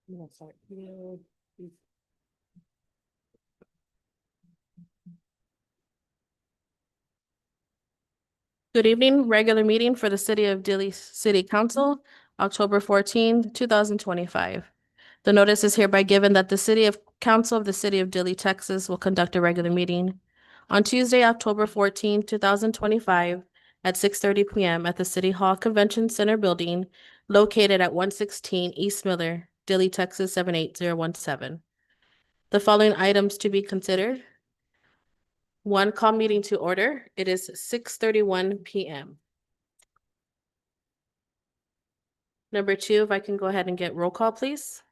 Good evening, regular meeting for the City of Dilley City Council, October 14, 2025. The notice is hereby given that the City of Council of the City of Dilley, Texas will conduct a regular meeting on Tuesday, October 14, 2025 at 6:30 p.m. at the City Hall Convention Center building located at 116 East Miller, Dilley, Texas 78017. The following items to be considered. One, call meeting to order. It is 6:31 p.m. Number two, if I can go ahead and get roll call, please.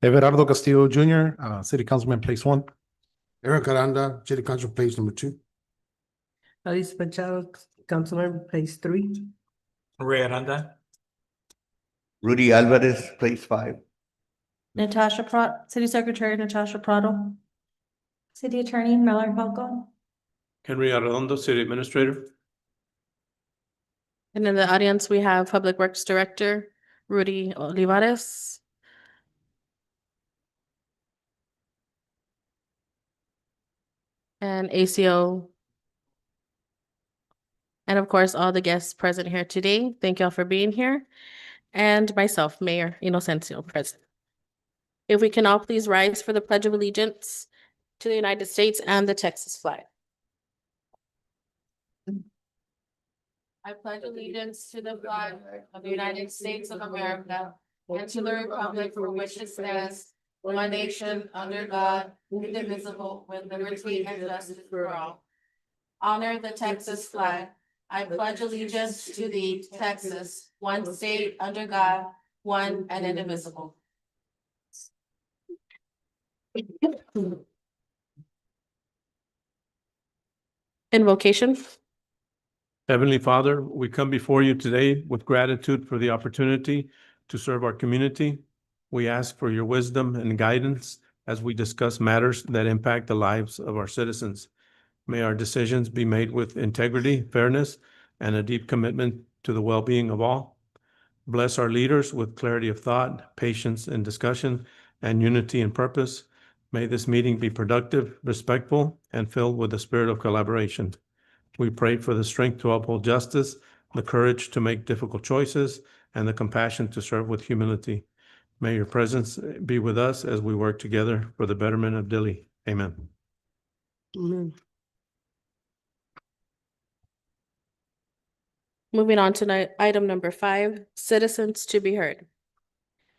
Everardo Castillo Jr., City Councilman, place one. Eric Aranda, City Council, place number 2. Alice Machado, Councilman, place 3. Ray Aranda. Rudy Alvarez, place 5. Natasha City Secretary Natasha Prado. City Attorney Miller Falco. Henry Arredondo, City Administrator. And in the audience, we have Public Works Director Rudy Olivares. And ACO. And of course, all the guests present here today. Thank y'all for being here. And myself, Mayor Inocencio, present. If we can all please rise for the Pledge of Allegiance to the United States and the Texas flag. I pledge allegiance to the flag of the United States of America and to the republic for which it stands, one nation, under God, indivisible, with liberty and justice for all. Honor the Texas flag. I pledge allegiance to thee, Texas, one state, under God, one and indivisible. Invocation. Heavenly Father, we come before you today with gratitude for the opportunity to serve our community. We ask for your wisdom and guidance as we discuss matters that impact the lives of our citizens. May our decisions be made with integrity, fairness, and a deep commitment to the well-being of all. Bless our leaders with clarity of thought, patience in discussion, and unity in purpose. May this meeting be productive, respectful, and filled with the spirit of collaboration. We pray for the strength to uphold justice, the courage to make difficult choices, and the compassion to serve with humility. May your presence be with us as we work together for the betterment of Dilley. Amen. Amen. Moving on to item number 5, citizens to be heard.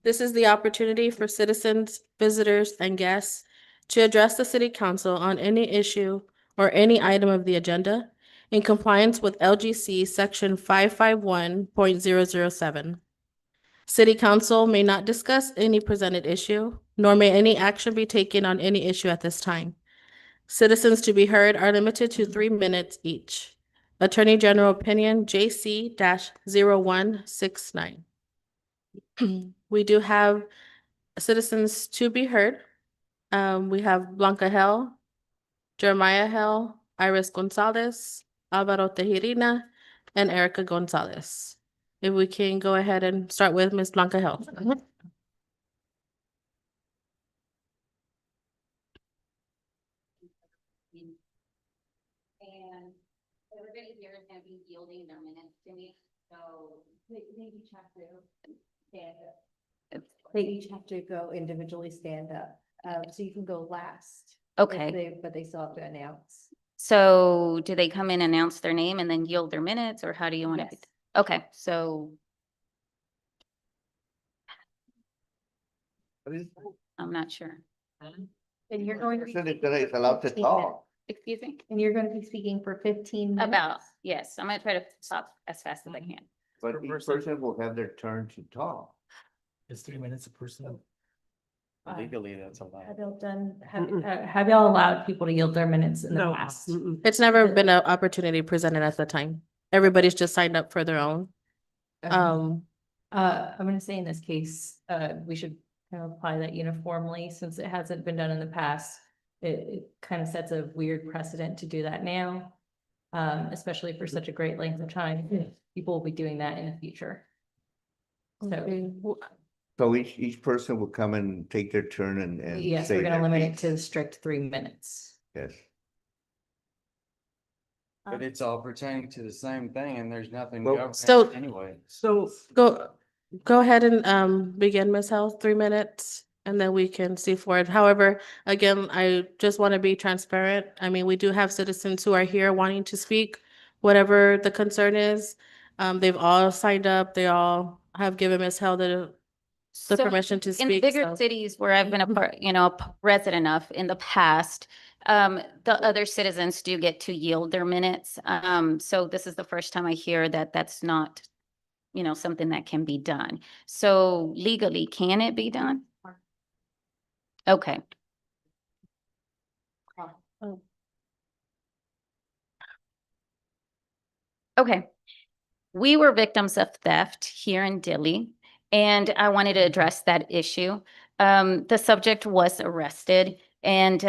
This is the opportunity for citizens, visitors, and guests to address the City Council on any issue or any item of the agenda in compliance with LGC Section 551.007. City Council may not discuss any presented issue, nor may any action be taken on any issue at this time. Citizens to be heard are limited to 3 minutes each. Attorney General Opinion JC-0169. We do have citizens to be heard. We have Blanca Hell, Jeremiah Hell, Iris Gonzalez, Alvaro Tejirina, and Erica Gonzalez. If we can go ahead and start with Ms. Blanca Hell. And everybody here is gonna be yielding their minutes to me, so they each have to stand up. They each have to go individually stand up, so you can go last. Okay, But they still have to announce. so do they come in, announce their name and then yield their minutes, or how do you want to? Yes. Okay, so I'm not sure. And you're going to be. Person is allowed to 15 talk. minutes. Excuse me? And you're gonna be speaking for 15 minutes. About, yes, I'm gonna try to stop as fast as I can. But each person will have their turn to talk. It's 3 minutes a person. Legally, that's allowed. Have y'all have y'all allowed people to yield their minutes in the No. past? It's never been an opportunity presented at the time. Everybody's just signed up for their own. I'm gonna say in this case, we should kind of apply that uniformly since it hasn't been done in the past. It kind of sets a weird precedent to do that now. Especially for such a great length of time. People will be doing that in the future. So Okay. So each person will come and take their turn and Yes, say we're gonna their limit it piece. to the strict 3 minutes. Yes. But it's all pertaining to the same thing and there's nothing Well, governing so- it anyway. So, Go ahead and begin, Ms. Health, 3 minutes, and then we can see forward. However, again, I just want to be transparent. I mean, we do have citizens who are here wanting to speak, whatever the concern is. They've all signed up. They all have given Ms. Health the So permission to in speak. bigger so- cities where I've been a part, resident of in the past, the other citizens do get to yield their minutes. So this is the first time I hear that that's not, something that can be done. So legally, can it be done? Okay. Okay. We were victims of theft here in Dilley, and I wanted to address that issue. The subject was arrested and,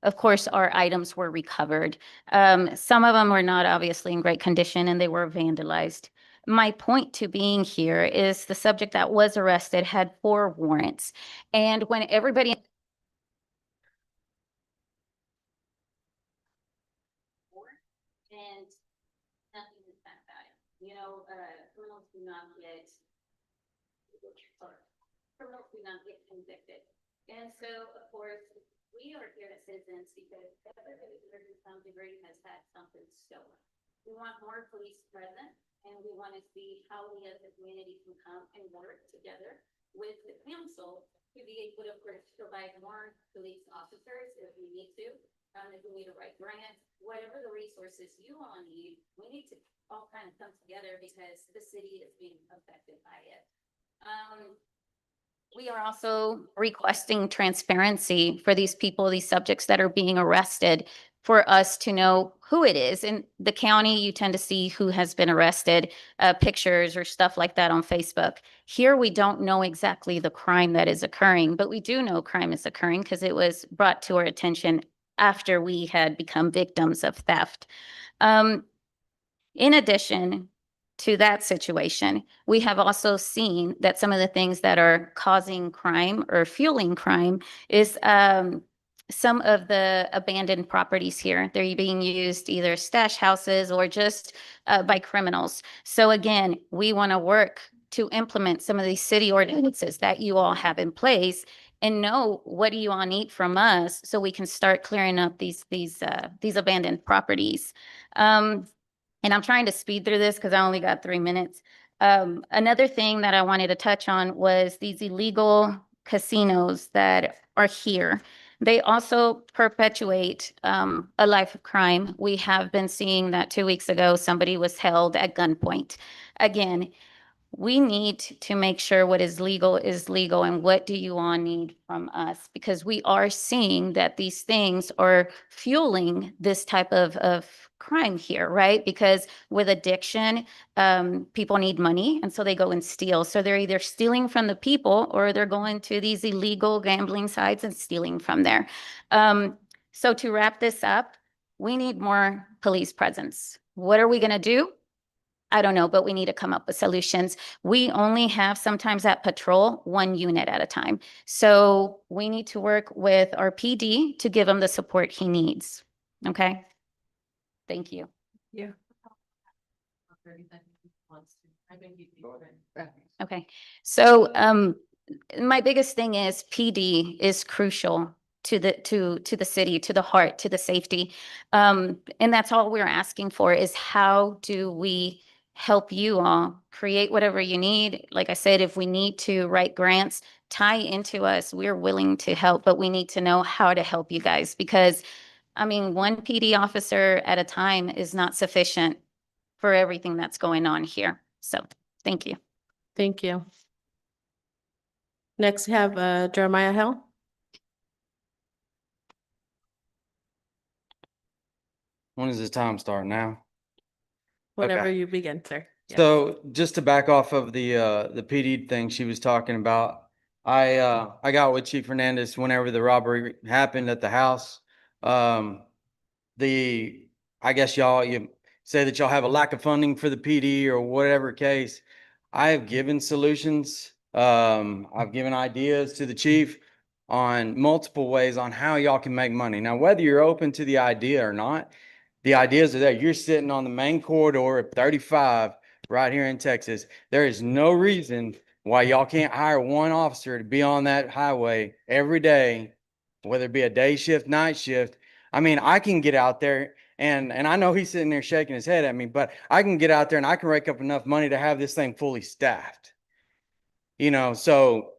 of course, our items were recovered. Some of them were not obviously in great condition and they were vandalized. My point to being here is the subject that was arrested had 4 warrants. And when everybody and nothing is back about it. Criminals do not get, criminals do not get convicted. And so, of course, we are here as citizens because everybody here to some degree has had something stolen. We want more police present, and we want to see how we as a community can come and work together with the council to be able to, of course, provide more police officers if we need to. If we need to write grants, whatever the resources you all need, we need to all kind of come together because the city is being affected by it. We are also requesting transparency for these people, these subjects that are being arrested, for us to know who it is. In the county, you tend to see who has been arrested, pictures or stuff like that on Facebook. Here, we don't know exactly the crime that is occurring, but we do know crime is occurring because it was brought to our attention after we had become victims of theft. In addition to that situation, we have also seen that some of the things that are causing crime or fueling crime is some of the abandoned properties here. They're being used either stash houses or just by criminals. So again, we want to work to implement some of these city ordinances that you all have in place and know what do you all need from us so we can start clearing up these abandoned properties. And I'm trying to speed through this because I only got 3 minutes. Another thing that I wanted to touch on was these illegal casinos that are here. They also perpetuate a life of crime. We have been seeing that 2 weeks ago, somebody was held at gunpoint. Again, we need to make sure what is legal and what do you all need from us? Because we are seeing that these things are fueling this type of crime here, right? Because with addiction, people need money and so they go and steal. So they're either stealing from the people or they're going to these illegal gambling sites and stealing from there. So to wrap this up, we need more police presence. What are we going to do? I don't know, but we need to come up with solutions. We only have sometimes at patrol 1 unit at a time. So we need to work with our PD to give him the support he needs. Okay? Thank you. yeah. Okay. So my biggest thing is PD is crucial to the city, to the heart, to the safety. And that's all we're asking for is how do we help you all create whatever you need. Like I said, if we need to write grants, tie into us, we're willing to help, but we need to know how to help you guys because, I mean, 1 PD officer at a time is not sufficient for everything that's going on here. So, thank you. Thank you. Next, we have Jeremiah Hill. When does the time start now? Whenever you begin, sir. Yeah. So just to back off of the PD thing she was talking about, I got with Chief Hernandez whenever the robbery happened at the house. I guess you say that y'all have a lack of funding for the PD or whatever case. I have given solutions I've given ideas to the chief on multiple ways on how y'all can make money. Now, whether you're open to the idea or not, the ideas are there. You're sitting on the main corridor of 35 right here in Texas. There is no reason why y'all can't hire one officer to be on that highway every day, whether it be a day shift, night shift. I mean, I can get out there and I know he's sitting there shaking his head at me, but I can get out there and I can rake up enough money to have this thing fully staffed. You know, so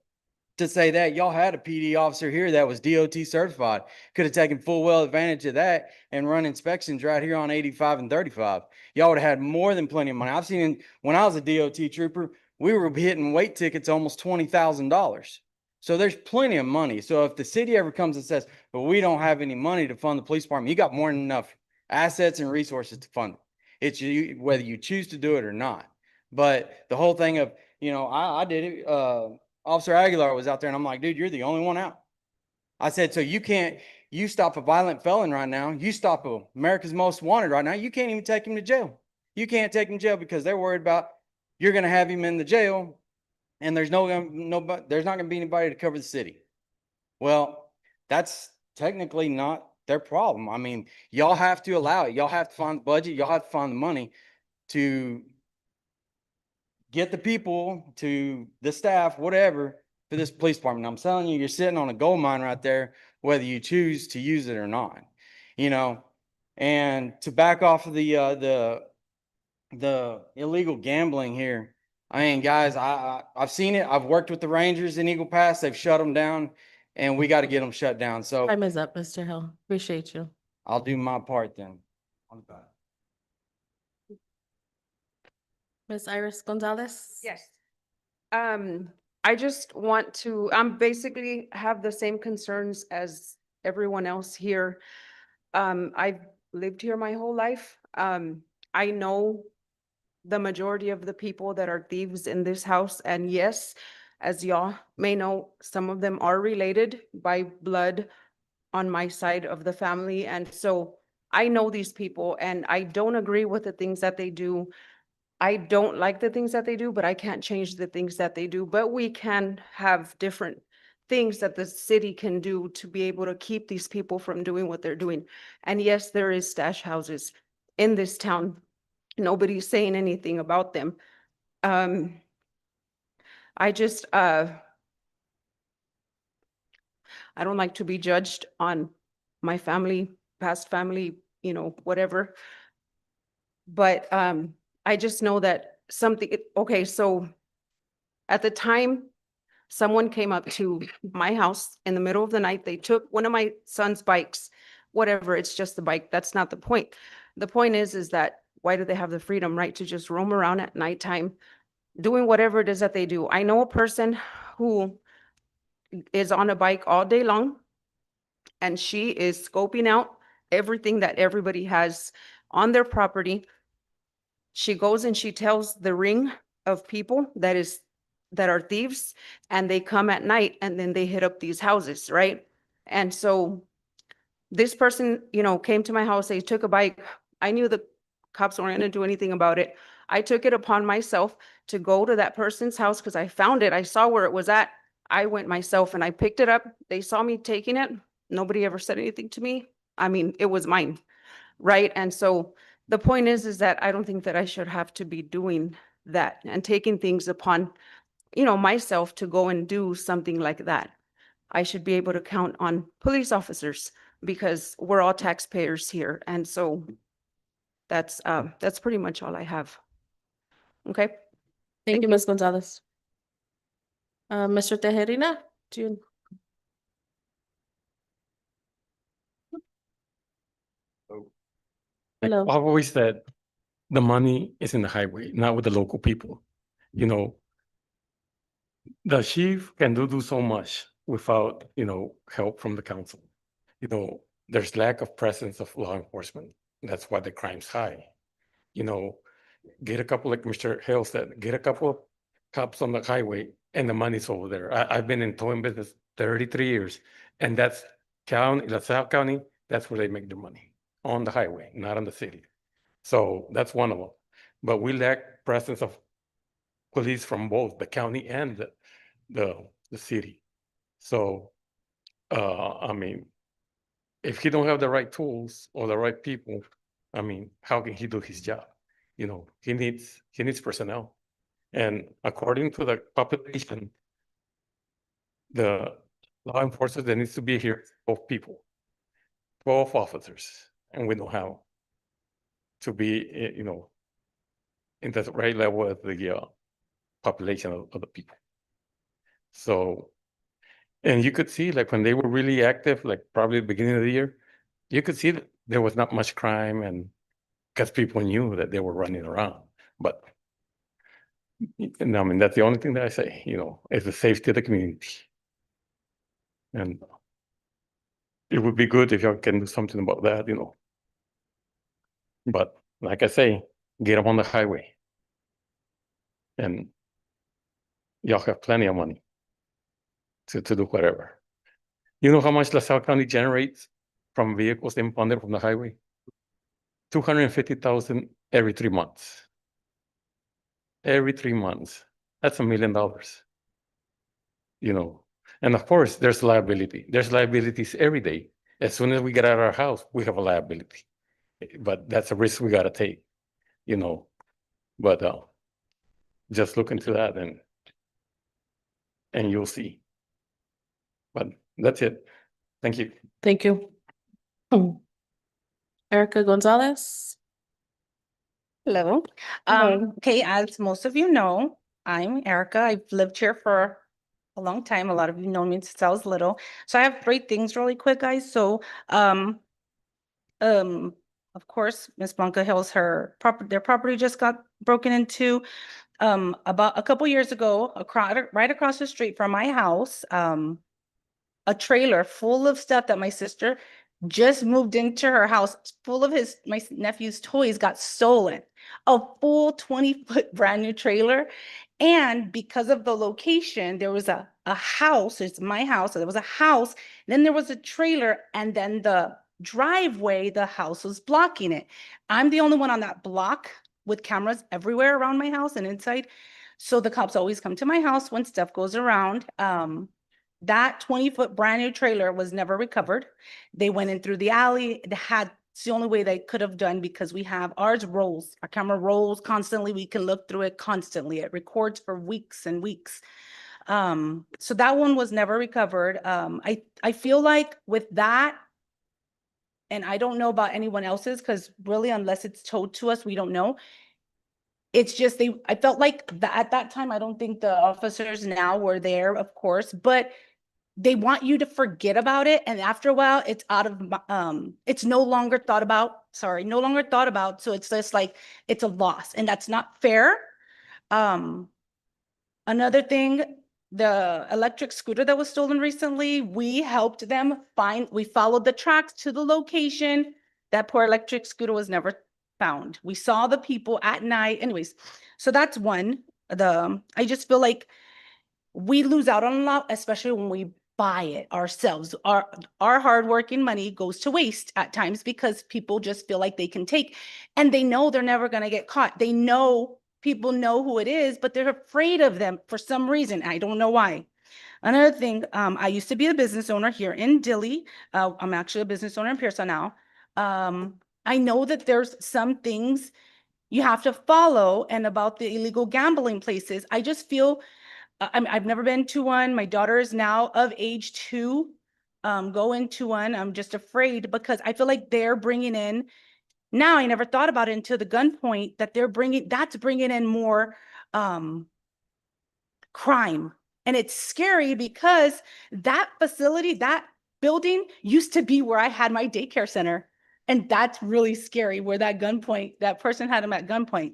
to say that y'all had a PD officer here that was DOT certified, could have taken full well advantage of that and run inspections right here on 85 and 35. Y'all would have had more than plenty of money. I've seen when I was a DOT trooper, we were hitting weight tickets almost $20,000. So there's plenty of money. So if the city ever comes and says, but we don't have any money to fund the police department, you got more than enough assets and resources to fund it. It's you, whether you choose to do it or not. But the whole thing of, you know, I did it, Officer Aguilar was out there and I'm like, dude, you're the only one out. I said, so you stop a violent felon right now. You stop America's Most Wanted right now. You can't even take him to jail. You can't take him to jail because they're worried about you're going to have him in the jail and there's there's not going to be anybody to cover the city. Well, that's technically not their problem. I mean, y'all have to allow it. Y'all have to find the budget. Y'all have to find the money to get the people, to the staff, whatever, for this police department. I'm telling you, you're sitting on a gold mine right there, whether you choose to use it or not, you know. And to back off of the illegal gambling here, I mean, guys, I've seen it. I've worked with the Rangers in Eagle Pass. They've shut them down, and we got to get them shut down. So Time is up, Mr. Hill. Appreciate you. I'll do my part then. Ms. Iris Gonzalez? Yes. I just want to, basically have the same concerns as everyone else here. I've lived here my whole life. I know the majority of the people that are thieves in this house, and yes, as y'all may know, some of them are related by blood on my side of the family, and so I know these people, and I don't agree with the things that they do. I don't like the things that they do, but I can't change the things that they do. But we can have different things that the city can do to be able to keep these people from doing what they're doing. And yes, there is stash houses in this town. Nobody's saying anything about them. I just, I don't like to be judged on my family, past family, you know, whatever. But, I just know that something, okay, so at the time, someone came up to my house in the middle of the night. They took one of my son's bikes, whatever, it's just a bike. That's not the point. The point is that why do they have the freedom, right, to just roam around at nighttime, doing whatever it is that they do? I know a person who is on a bike all day long, and she is scoping out everything that everybody has on their property. She goes and she tells the ring of people that are thieves, and they come at night and then they hit up these houses, right? And so this person, you know, came to my house, they took a bike. I knew the cops weren't gonna do anything about it. I took it upon myself to go to that person's house because I found it. I saw where it was at. I went myself and I picked it up. They saw me taking it. Nobody ever said anything to me. I mean, it was mine, right? And so the point is that I don't think that I should have to be doing that and taking things upon, you know, myself to go and do something like that. I should be able to count on police officers because we're all taxpayers here. And so that's pretty much all I have. Okay. Thank you, Ms. Gonzalez. Mr. Tejerina, do you? Hello. I've always said the money is in the highway, not with the local people. You know, the chief can do so much without, you know, help from the council. You know, there's lack of presence of law enforcement. That's why the crime's high. You know, get a couple, like Mr. Hill said, get a couple of cops on the highway and the money's over there. I've been in towing business 33 years, and that's LaSalle County, that's where they make their money, on the highway, not on the city. So that's one of them. But we lack presence of police from both the county and the city. So, I mean, if he don't have the right tools or the right people, I mean, how can he do his job? You know, he needs personnel. And according to the population, the law enforcement, there needs to be here 12 people, 12 officers, and we don't have to be, you know, in the right level of the population of the people. So, and you could see, like, when they were really active, like probably the beginning of the year, you could see that there was not much crime, and because people knew that they were running around. But, and I mean, that's the only thing that I say, you know, is the safety of the community. And it would be good if y'all can do something about that, you know. But like I say, get them on the highway. And y'all have plenty of money to do whatever. You know how much LaSalle County generates from vehicles impounded from the highway? 250,000 every 3 months. Every 3 months. That's $1 million. You know, and of course, there's liability. There's liabilities every day. As soon as we get out of our house, we have a liability. But that's a risk we gotta take, you know. But just look into that and you'll see. But that's it. Thank you. Thank you. Erica Gonzalez. Hello. Hello. Okay, as most of you know, I'm Erica. I've lived here for a long time. A lot of you know me since I was little. So I have 3 things really quick, guys. So, of course, Miss Blanca Hills, their property just got broken into. About a couple years ago, right across the street from my house, a trailer full of stuff that my sister just moved into her house, full of my nephew's toys, got stolen. A full 20-foot brand new trailer. And because of the location, there was a house, it's my house, so there was a house, then there was a trailer, and then the driveway, the house was blocking it. I'm the only one on that block with cameras everywhere around my house and inside. So the cops always come to my house when stuff goes around. That 20-foot brand new trailer was never recovered. They went in through the alley. It's the only way they could have done, because we have our camera rolls constantly. We can look through it constantly. It records for weeks and weeks. So that one was never recovered. I feel like with that, and I don't know about anyone else's, because really, unless it's told to us, we don't know. It's just I felt like at that time, I don't think the officers now were there, of course, but they want you to forget about it. And after a while, it's it's no longer thought about. So it's just like, it's a loss, and that's not fair. Another thing, the electric scooter that was stolen recently, we helped them we followed the tracks to the location. That poor electric scooter was never found. We saw the people at night. Anyways, so that's one. I just feel like we lose out on a lot, especially when we buy it ourselves. Our hardworking money goes to waste at times, because people just feel like they can take, and they know they're never going to get caught. They know, people know who it is, but they're afraid of them for some reason. I don't know why. Another thing, I used to be a business owner here in Dilley. I'm actually a business owner in Pearson now. I know that there's some things you have to follow, and about the illegal gambling places, I just feel, I've never been to one. My daughter is now of age to go into one. I'm just afraid, because I feel like they're bringing in, now I never thought about it until the gunpoint, that that's bringing in more crime. And it's scary, because that facility, that building used to be where I had my daycare center. And that's really scary, where that person had him at gunpoint.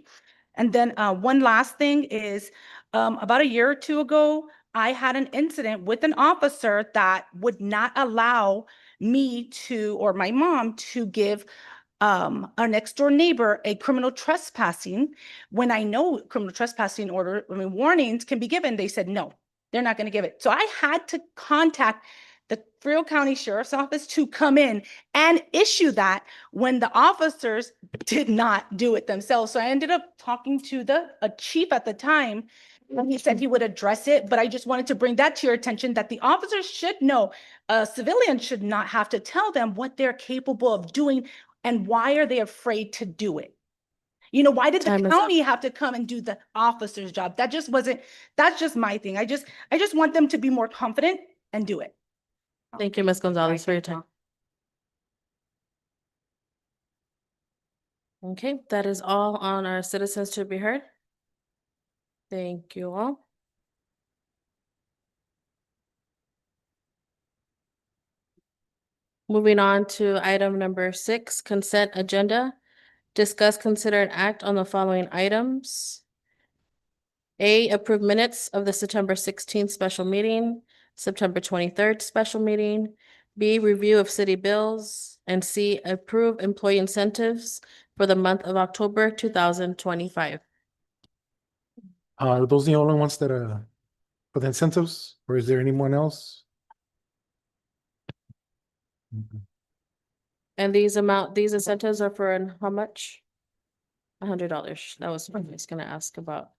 And then one last thing is, about a year or 2 ago, I had an incident with an officer that would not allow me or my mom to give our next door neighbor a criminal trespassing. When I know criminal trespassing warnings can be given, they said, no, they're not going to give it. So I had to contact the Frio County Sheriff's Office to come in and issue that, when the officers did not do it themselves. So I ended up talking to a chief at the time, And he said he would address it, but I just wanted to bring that to your attention that the officers should know, civilians should not have to tell them what they're capable of doing and why are they afraid to do it? You know, why did the Time is up. county have to come and do the officer's job? That just wasn't, that's just my thing. I just want them to be more confident and do it. Thank you, Ms. Gonzalez, for your time. Okay, that is all on our citizens to be heard. Thank you all. Moving on to item number 6, consent agenda. Discuss, consider, and act on the following items. A, approve minutes of the September 16th special meeting, September 23rd special meeting. B, review of city bills. And C, approve employee incentives for the month of October 2025. Are those the only ones that are for the incentives, or is there anyone else? And these incentives are for how much? $100. That was what I was gonna ask about.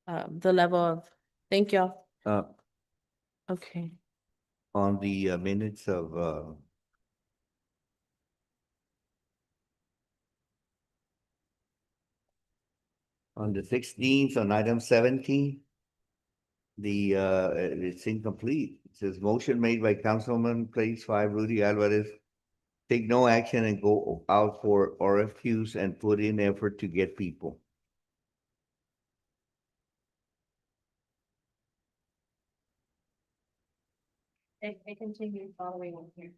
The level of, thank you. Okay, On the minutes of on the 16th, on item 17, it's incomplete. It says motion made by Councilman Place 5 Rudy Alvarez. Take no action and go out for RFQs and put in effort to get people. I continue following on here.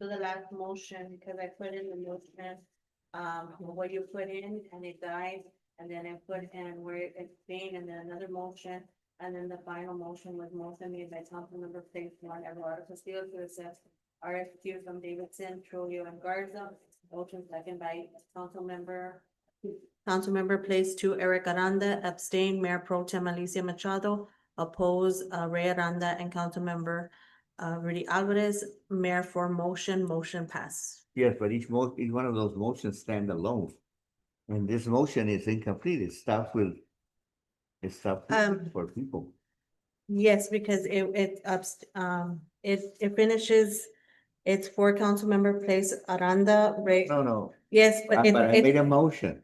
So the last motion, because I put in the motion, what you put in and it died, and then I put in where it's been, and then another motion, and then the final motion was motion made by Councilmember Place 1, Eduardo Castillo, to assess RFQ from Davidson, Trujillo, and Garza. Motion second by Councilmember Place 2, Eric Aranda, abstain, Mayor Pro Tem Alicia Machado, oppose, Ray Aranda, and Councilmember Rudy Alvarez. Mayor for motion pass. Yes, but each one of those motions stand alone. And this motion is incomplete. It stops for people. Yes, because it finishes, it's for Councilmember Place Aranda, Ray. No. Yes, but But I made a motion.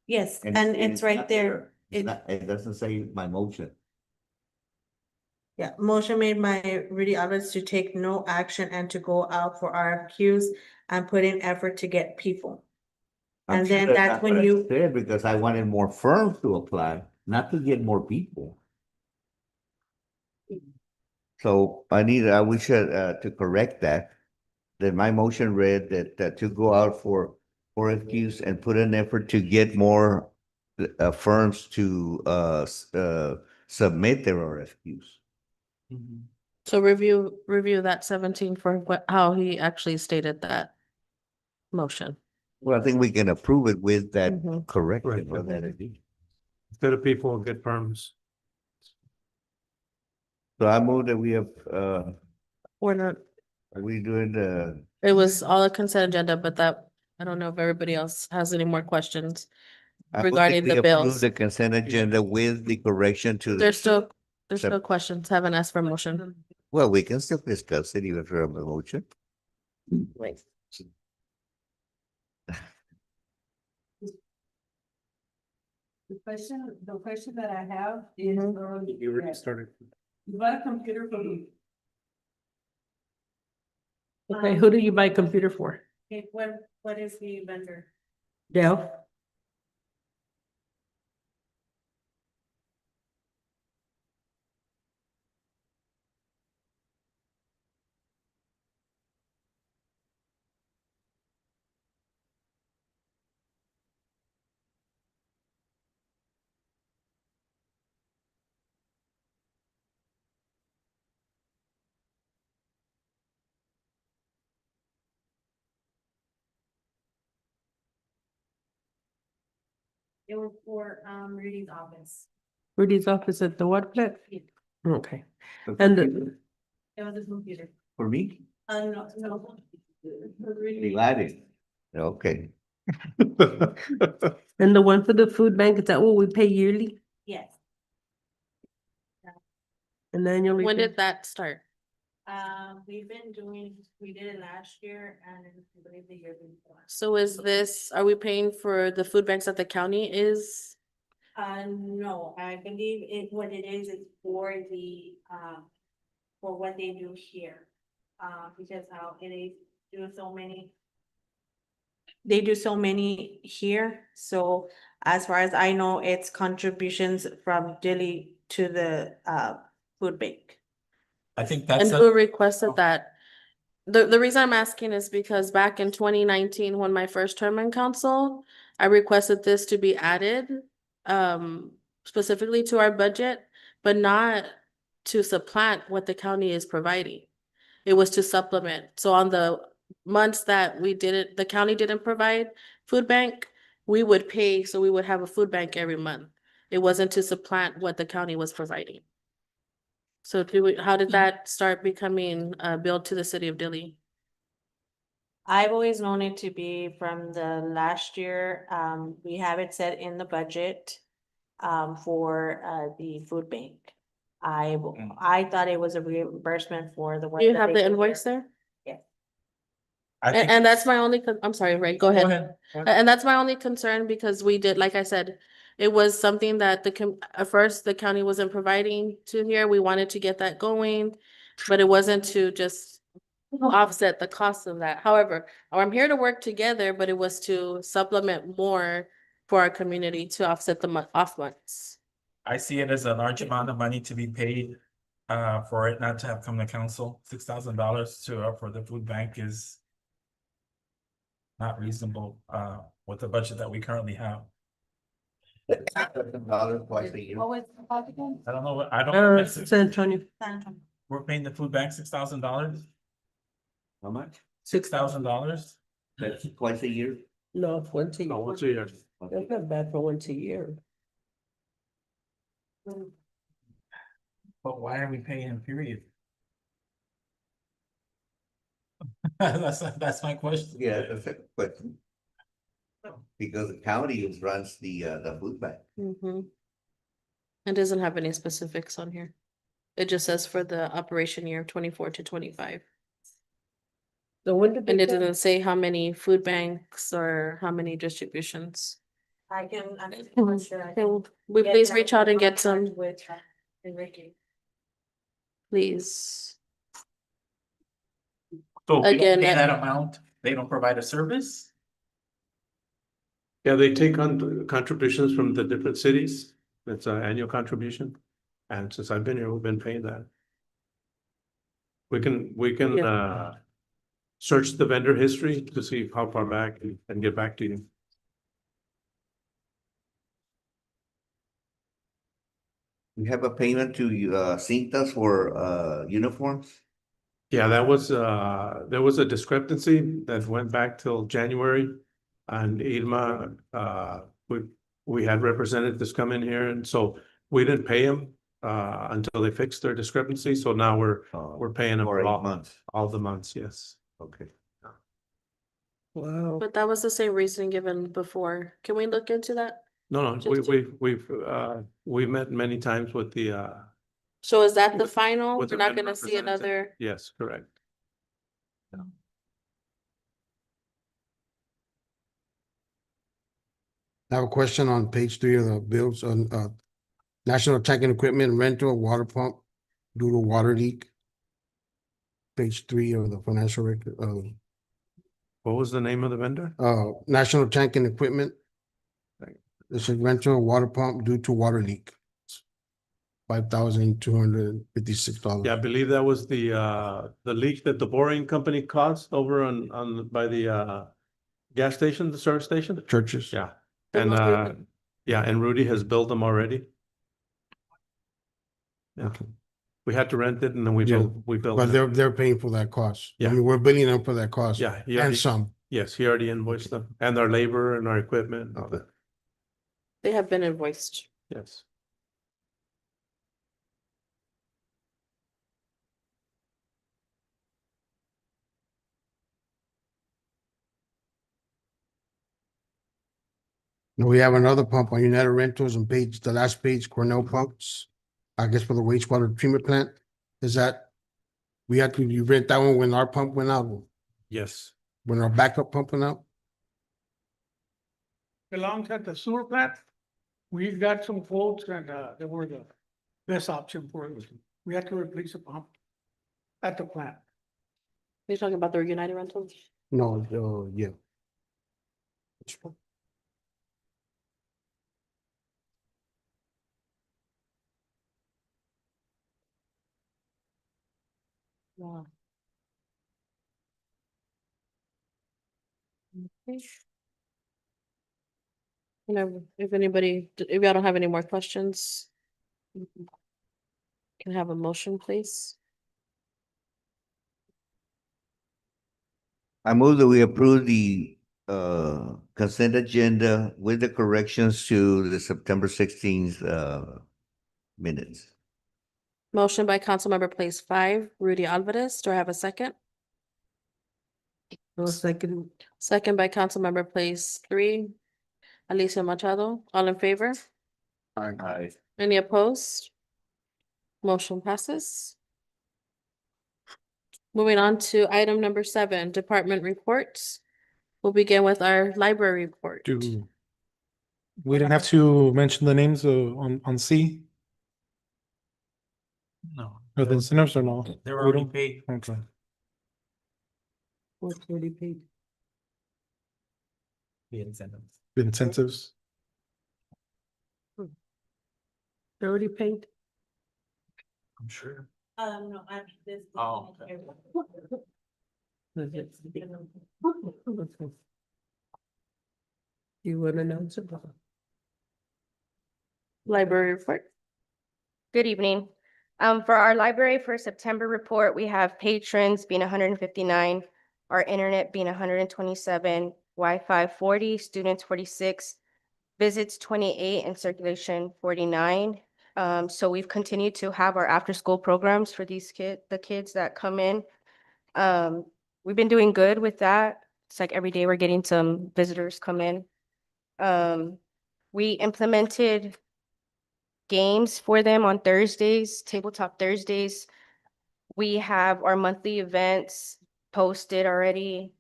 yes, and it's right not there. It doesn't say my motion. Yeah, motion made by Rudy Alvarez to take no action and to go out for RFQs and put in effort to get people. I'm And sure then that's that's not when what I you, said, because I wanted more firms to apply, not to get more people. So we should to correct that. That my motion read that to go out for RFQs and put an effort to get more firms to submit their RFQs. so review that 17 for how he actually stated that motion. Well, I think we can approve it with that Mhm. correction. Right. or that addition. Instead of people, get firms. So I move that we have, We're not, are we doing the? it was all a consent agenda, but that, I don't know if everybody else has any more questions I move that regarding we the approve bills. The consent agenda with the correction to. There's still Sep- questions, haven't asked for motion. Well, we can still discuss it even for a motion. Wait. the question that I have is, You already started. you bought a computer for me. Okay, who do you buy a computer for? Okay, what is the vendor? Dell? It was for, Rudy's office. Rudy's office at the what plant? Yeah. Okay, and the- It was a computer. For me? No. For Rudy. Divided. Okay. and the one for the food bank, is that what we pay yearly? Yes. And then When did that start? We've been doing, we did it last year and I believe the year before. So is this, are we paying for the food banks that the county is? No, I believe what it is for for what they do here. Because how they do so many. They do so many here, so as far as I know, it's contributions from Dilly to the food bank. I think And that's, who requested that? The reason I'm asking is because back in 2019, when my first term in council, I requested this to be added specifically to our budget, but not to supplant what the county is providing. It was to supplement. So on the months that the county didn't provide food bank, we would pay, so we would have a food bank every month. It wasn't to supplant what the county was providing. So how did that start becoming billed to the city of Dilley? I've always known it to be from the last year. We have it set in the budget for the food bank. I thought it was a reimbursement for the work. Do you that have they the did invoice there. there? Yes. I think. And that's my only, I'm sorry, Ray, go Go ahead. ahead. Go ahead. And that's my only concern because we did, like I said, it was something that at first the county wasn't providing to here. We wanted to get that going, but it wasn't to just offset the cost of that. However, I'm here to work together, but it was to supplement more for our community to offset the off months. I see it as a large amount of money to be paid for it not to have come to council. $6,000 for the food bank is not reasonable with the budget that we currently have. $6,000 twice a year. What was the cost again? I don't know what, I don't, San Antonio, we're paying the food bank $6,000, How much? $6,000. That's twice a year? no, once a year. Oh, once a year. That's not bad for once a year. But why are we paying him, period? That's my question. Yeah, that's a question. Because the county runs the food bank. It doesn't have any specifics on here. It just says for the operation year 24 to 25. So when did And they it come? doesn't say how many food banks or how many distributions. I'm sure I can Can we get please that reach out and get contact some, with Enrique. please? So we don't Again, pay that amount, they don't provide a service? Yeah, they take on contributions from the different cities. That's an annual contribution. And since I've been here, we've been paying that. We can search the vendor history to see how far back and get back to you. We have a payment to Cintas for uniforms. Yeah, that was, there was a discrepancy that went back till January. And Irma, we had representatives come in here, and so we didn't pay them until they fixed their discrepancy. So now we're paying them For for 8 all months. the months, yes. Okay. Wow. But that was the same reason given before. Can we look into that? No, Just we've met many times with the So is that the final? with We're the not vendor gonna see representative. another, Yes, correct. I have a question on page 3 of the bills on national tanking equipment rental water pump due to water leak. Page 3 of the financial record, What was the name of the vendor? national tanking equipment. This is rental water pump due to water leak. $5,256. Yeah, I believe that was the leak that the boring company caused over by the gas station, the service station. Churches. Yeah, The and one and Rudy has built them already. Yeah, Okay. we had to rent it and then we Yeah, built. But them. they're paying for that cost. I Yeah. mean, we're billing them for that cost. Yeah, he And already- some. Yes, he already invoiced them and our labor and our equipment. Okay. they have been invoiced. Yes. Now we have another pump on United Rentals on the last page, Cornell Pumps. I guess for the wastewater treatment plant. Is that, you rent that one when our pump went out, Yes. when our backup pump went out? Belongs at the sewer plant. We got some quotes and they were the best option for it. We had to replace a pump at the plant. You're talking about the United Rentals? No, yeah. Which one? Wow. Okay. You know, if anybody, if y'all don't have any more questions, can I have a motion, please? I move that we approve the consent agenda with the corrections to the September 16th minutes. Motion by Councilmember Place 5, Rudy Alvarez. Do I have a second? No second. Second by Councilmember Place 3, Alicia Machado. All in favor? Aye. Any opposed? Motion passes. Moving on to item number 7, department reports. We'll begin with our library report. We didn't have to mention the names on C, No. or the incentives or no? They were We already don't? paid. Okay. What's already paid? The incentives. The incentives. They already paid? I'm sure. No, I'm this. Oh, okay. You wanna announce it? Library report. Good evening. For our library for September report, we have patrons being 159, our internet being 127, Wi-Fi 40, students 46, visits 28, and circulation 49. So we've continued to have our after-school programs for the kids that come in. We've been doing good with that. It's like every day we're getting some visitors come in. We implemented games for them on Thursdays, tabletop Thursdays. We have our monthly events posted already.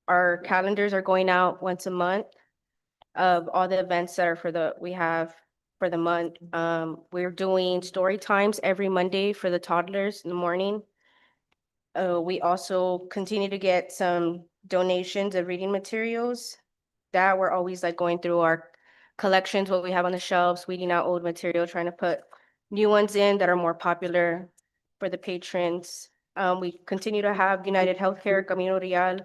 Our calendars are going out once a month of all the events that are we have for the month. We're doing story times every Monday for the toddlers in the morning. We also continue to get some donations of reading materials that we're always like going through our collections, what we have on the shelves, weeding out old material, trying to put new ones in that are more popular for the patrons. We continue to have United Healthcare, Camino Real,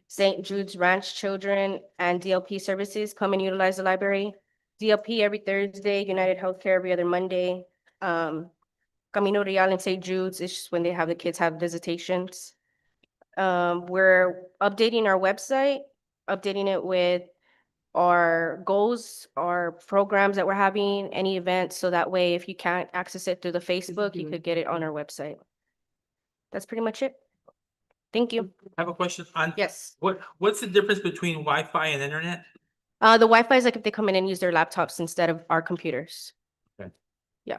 St. Jude's Ranch Children, and DLP services come and utilize the library. DLP every Thursday, United Healthcare every other Monday. Camino Real and St. Jude's is just when they have the kids have visitations. We're updating our website, updating it with our goals, our programs that we're having, any events, so that way if you can't access it through the Facebook, you could get it on our website. That's pretty much it. Thank you. I have a question on. Yes. What's the difference between Wi-Fi and internet? The Wi-Fi is like if they come in and use their laptops instead of our computers. Okay. Yeah.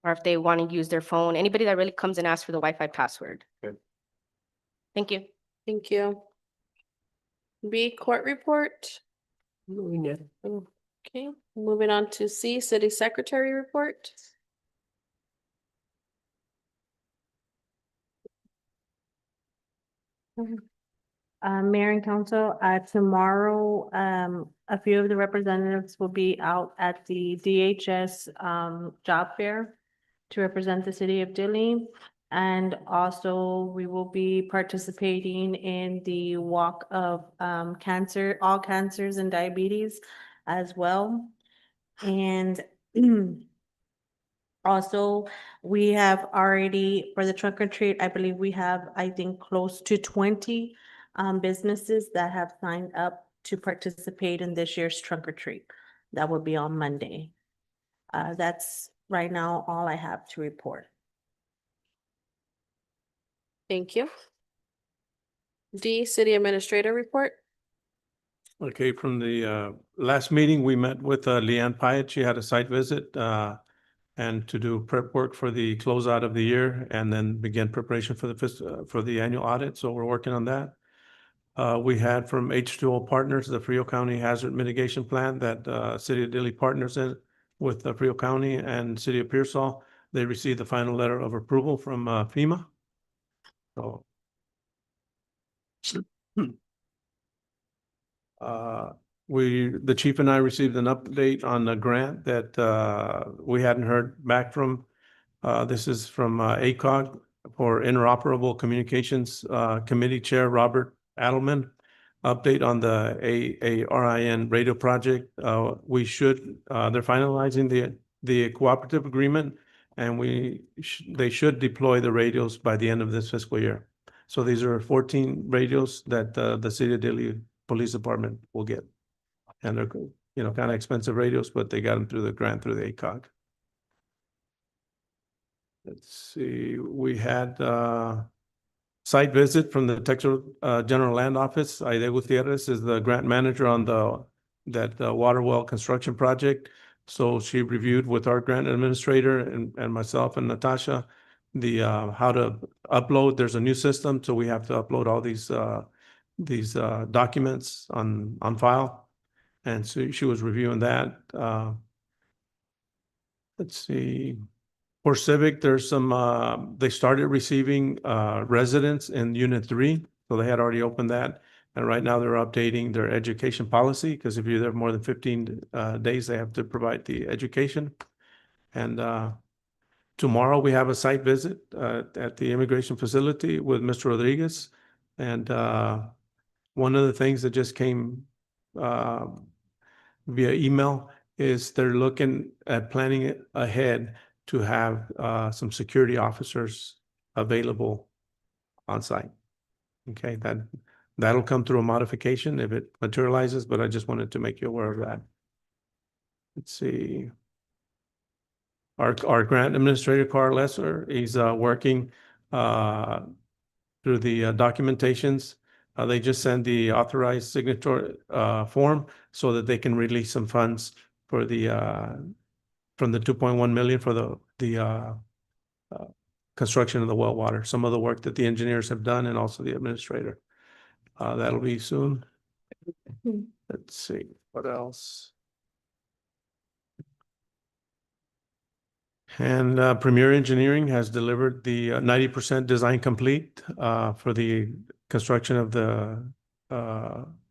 Or if they want to use their phone, anybody that really comes and asks for the Wi-Fi password. Good. Thank you. Thank you. B, court report. Okay, moving on to C, city secretary report. Mayor and council, tomorrow, a few of the representatives will be out at the DHS, job fair to represent the city of Dilley. And also we will be participating in the walk of, cancer, all cancers and diabetes as well. And also, we have already, for the trunk or treat, I believe we have, I think, close to 20 businesses that have signed up to participate in this year's trunk or treat. That will be on Monday. That's right now all I have to report. Thank you. D, city administrator report. Okay, from the last meeting, we met with Leanne Pyatt. She had a site visit and to do prep work for the closeout of the year and then begin preparation for the annual audit. So we're working on that. We had from H2O Partners, the Frio County Hazard Mitigation Plan that City of Dilley partners in with the Frio County and City of Pearsall. They received the final letter of approval from FEMA. So the chief and I received an update on the grant that we hadn't heard back from. This is from ACOG for Interoperable Communications Committee Chair Robert Adelman. Update on the AARIN radio project. They're finalizing the cooperative agreement, and they should deploy the radios by the end of this fiscal year. So these are 14 radios that the City of Dilley Police Department will get. And they're, kind of expensive radios, but they got them through the grant through the ACOG. Let's see, we had site visit from the Texas General Land Office. Aide Gutierrez is the grant manager on that water well construction project. So she reviewed with our grant administrator and myself and Natasha how to upload. There's a new system, so we have to upload all these documents on file. And so she was reviewing that. Let's see. For Civic, there's some, they started receiving residents in Unit 3. So they had already opened that. And right now they're updating their education policy because if you're there more than 15 days, they have to provide the education. And tomorrow we have a site visit at the immigration facility with Mr. Rodriguez. And one of the things that just came via email is they're looking at planning it ahead to have some security officers available on site. Okay, that'll come through a modification if it materializes, but I just wanted to make you aware of that. Let's see. Our grant administrator, Carl Lesser, he's working through the documentations. They just send the authorized signature form so that they can release some funds for from the 2.1 million for the construction of the well water. Some of the work that the engineers have done and also the administrator. That'll be soon. Let's see, what else? And Premier Engineering has delivered the 90% design complete for the construction of the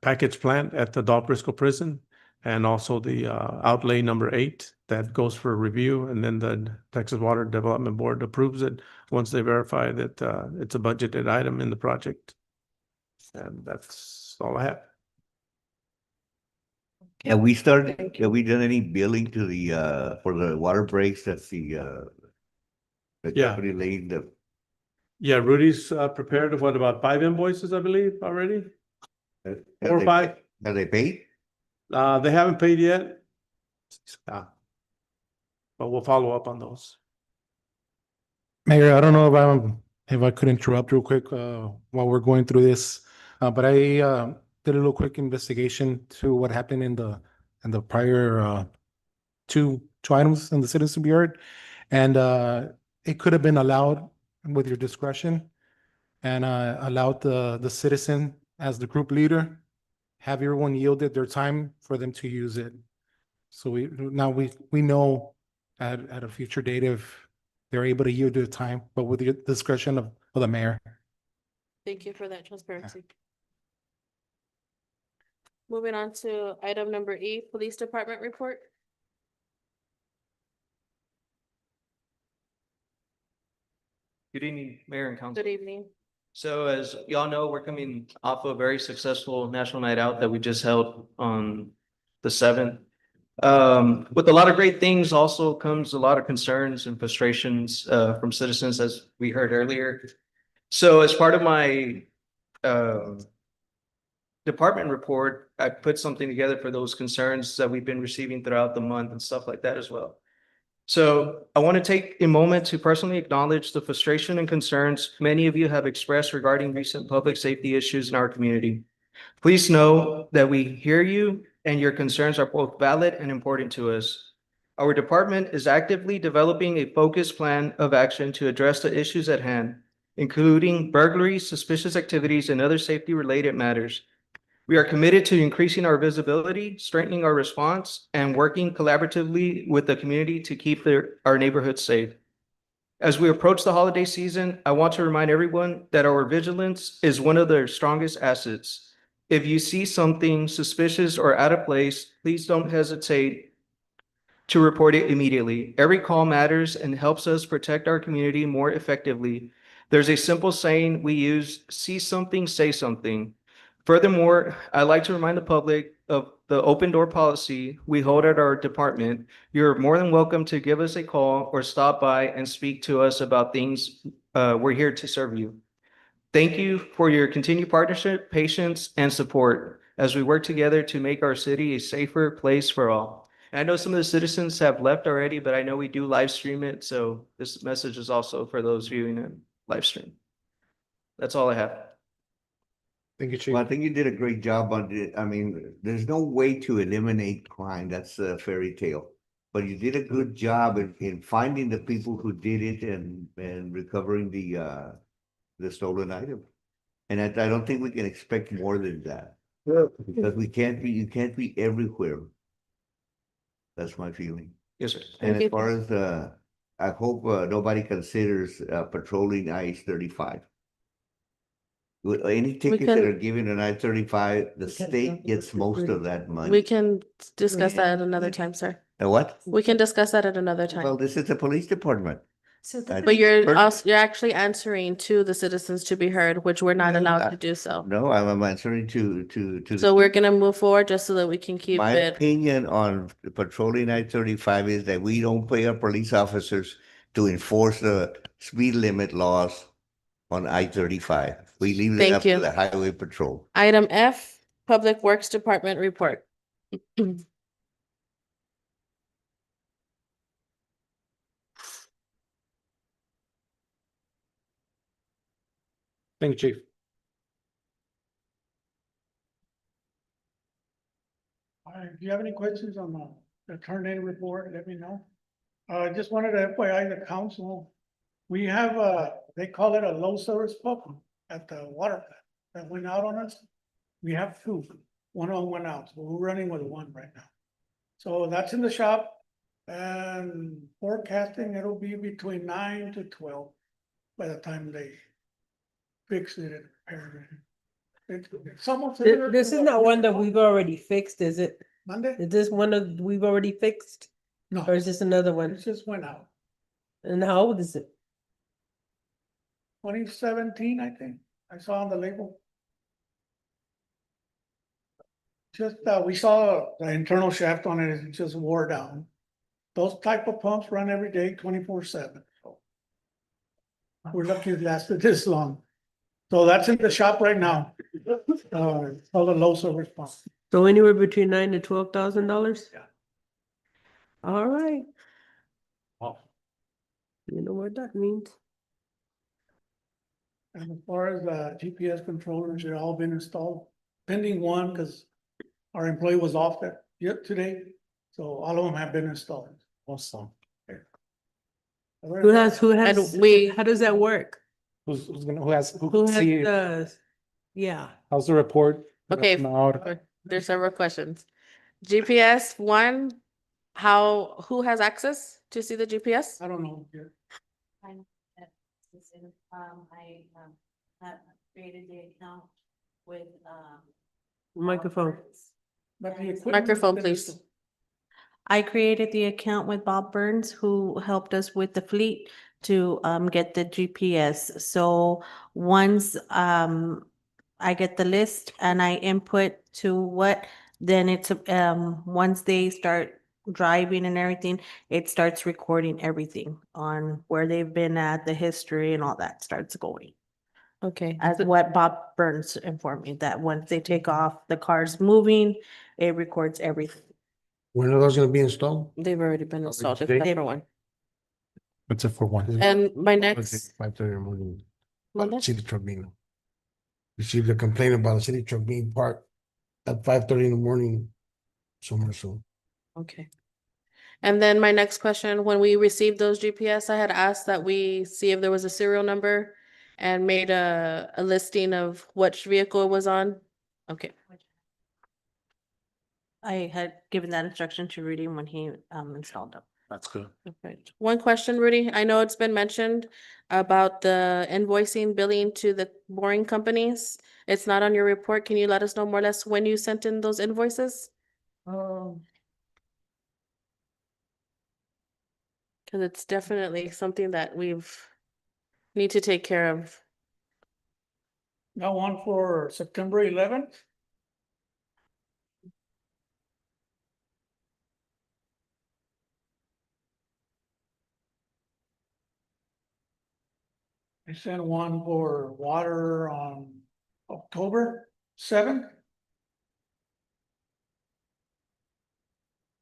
package plant at the Dolph Briscoe Prison, and also the outlay number 8 that goes for review, and then the Texas Water Development Board approves it once they verify that it's a budgeted item in the project. And that's all I have. Have we done any billing to the for the water breaks that the company laid the? Yeah, Rudy's prepared about 5 invoices, I believe, already. 4 or 5. Have they paid? They haven't paid yet. But we'll follow up on those. Mayor, I don't know if I could interrupt real quick while we're going through this, but I did a little quick investigation to what happened in the prior two items in the citizen bureau, and it could have been allowed with your discretion, and allowed the citizen as the group leader, have everyone yielded their time for them to use it. So we know at a future date if they're able to yield their time, but with the discretion of the mayor. Thank you for that transparency. Moving on to item number E, Police Department report. Good evening, Mayor and Council. Good evening. So as y'all know, we're coming off a very successful National Night Out that we just held on the 7th. With a lot of great things also comes a lot of concerns and frustrations from citizens, as we heard earlier. So as part of my department report, I put something together for those concerns that we've been receiving throughout the month and stuff like that as well. So I want to take a moment to personally acknowledge the frustration and concerns many of you have expressed regarding recent public safety issues in our community. Please know that we hear you and your concerns are both valid and important to us. Our department is actively developing a focused plan of action to address the issues at hand, including burglaries, suspicious activities, and other safety-related matters. We are committed to increasing our visibility, strengthening our response, and working collaboratively with the community to keep our neighborhoods safe. As we approach the holiday season, I want to remind everyone that our vigilance is one of their strongest assets. If you see something suspicious or out of place, please don't hesitate to report it immediately. Every call matters and helps us protect our community more effectively. There's a simple saying we use, see something, say something. Furthermore, I'd like to remind the public of the open door policy we hold at our department. You're more than welcome to give us a call or stop by and speak to us about things. We're here to serve you. Thank you for your continued partnership, patience, and support as we work together to make our city a safer place for all. And I know some of the citizens have left already, but I know we do live stream it. So this message is also for those viewing it live stream. That's all I have. Thank you, Chief. Well, I think you did a great job on it. I mean, there's no way to eliminate crime. That's a fairy tale. But you did a good job in finding the people who did it and recovering the stolen item. And I don't think we can expect more than that. Because you can't be everywhere. That's my feeling. Yes, sir. And as far as I hope nobody considers patrolling I-35. With any tickets that are given on I-35, the state gets most of that money. We can discuss that at another time, sir. What? We can discuss that at another time. Well, this is the police department. But you're also, you're actually answering to the citizens to be heard, which we're not allowed to do so. No, I'm answering to. So we're gonna move forward just so that we can keep My it. opinion on patrolling I-35 is that we don't pay our police officers to enforce the speed limit laws on I-35. We leave it Thank up to you. the highway patrol. Item F, Public Works Department report. Thank you, Chief. If you have any questions on the tornado report, let me know. I just wanted to FYI the council, we have they call it a low service pump at the water plant that went out on us. We have two, one on, one out, so we're running with one right now. So that's in the shop and forecasting, it'll be between 9 to 12 by the time they fix it and repair it. It's almost. This is not one that we've already fixed, is it? Monday? Is this one of, we've already fixed? No. Or is this another one? It just went out. And how old is it? 2017, I think. I saw on the label. Just, we saw the internal shaft on it, it just wore down. Those type of pumps run every day, 24/7. So we're lucky it lasted this long. So that's in the shop right now. It's called a low service pump. So anywhere between $9,000 to $12,000? Yeah. All right. Wow. You know what that means. And as far as GPS controllers, they've all been installed, pending one, because our employee was off that today. So all of them have been installed. Awesome. Who has, And we- how does that work? Who's gonna, who has Who has yeah. how's the report? Okay, Out? there's several questions. GPS, one, who has access to see the GPS? I don't know. I have created the account with Microphone. But the equipment Microphone, is please. I created the account with Bob Burns, who helped us with the fleet to get the GPS. So once I get the list and I input to what, then it's once they start driving and everything, it starts recording everything on where they've been at, the history and all that starts going. Okay. As what Bob Burns informed me, that once they take off, the car's moving, it records everything. When are those gonna be installed? They've already been installed, today? except for one. It's a for one. And my next, 5:30 in the morning. Monday? See the truck being. received a complaint about a city truck being parked at 5:30 in the morning somewhere, so. Okay. And then my next question, when we received those GPS, I had asked that we see if there was a serial number and made a listing of which vehicle it was on. Okay, I had given that instruction to Rudy when he installed them. That's good. perfect. One question, Rudy. I know it's been mentioned about the invoicing billing to the boring companies. It's not on your report. Can you let us know more or less when you sent in those invoices? Cause it's definitely something that need to take care of. Got one for September 11th. I sent one for water on October 7th.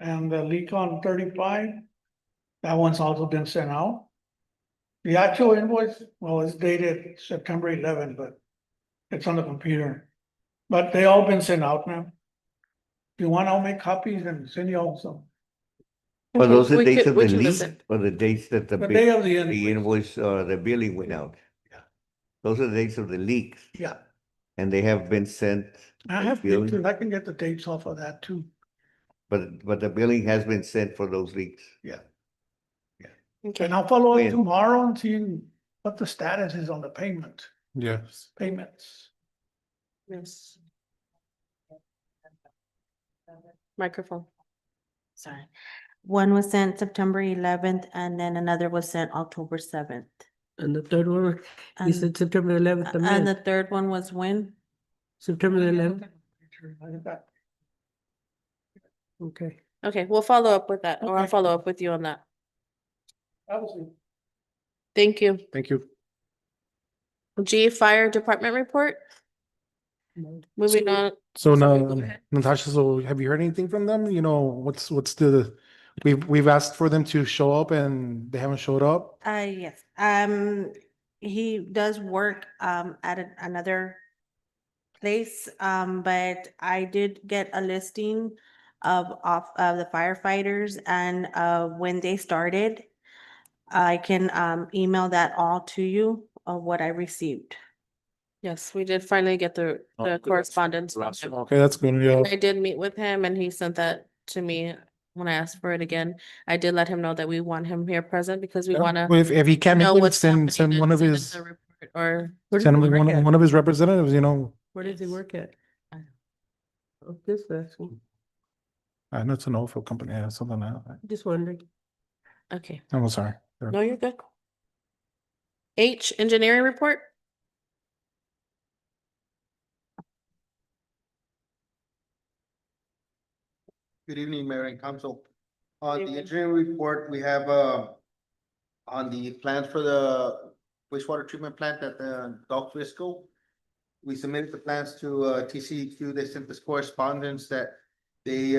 And the leak on 35, that one's also been sent out. The actual invoice, well, it's dated September 11th, but it's on the computer. But they all been sent out now. If you want, I'll make copies and send you all some. Well, those are We dates could- of we the can lease listen. or the dates that The day of the the invoice or the billing went out? Yeah. Those are the dates of the leaks Yeah, and they have been sent, I have Billing. pictures. I can get the dates off of that too. but the billing has been sent for those leaks. Yeah. Okay, And I'll follow up When? tomorrow and see what the status is on the Yes. payments. yes. Microphone. Sorry. One was sent September 11th and then another was sent October 7th. And the third one, you And- said September 11th. And the third one was when? September 11th. I got- Okay. Okay, we'll follow up with that, or I'll Okay. follow up with you on that. that was it. Thank you. Thank you. G, Fire Department report. Moving on. So Sorry, now, go ahead. Natasha, so have you heard anything from them? You know, what's the, we've asked for them to show up and they haven't showed up? Yes, he does work, at another place, but I did get a listing of the firefighters and, when they started. I can, email that all to you of what I received. Yes, we did finally get the correspondence from him. Okay, that's good. Yeah. I did meet with him and he sent that to me when I asked for it again. I did let him know that we want him here present because we wanna Well, if he can't know make it, what's happening send and one of send us his, a report. Or, Where does send he him work at? one of his representatives, you know. Where does he work at? Oh, this person. I know it's an Oilfield company, yeah, something like that. Just wondering. okay, I'm sorry. no, you're good. H, engineering report. Good evening, Mayor and Council. On Evening. the engineering report, we have, on the plans for the wastewater treatment plant at the Gulf Fiscal. We submitted the plans to, TCEQ. They sent us correspondence that they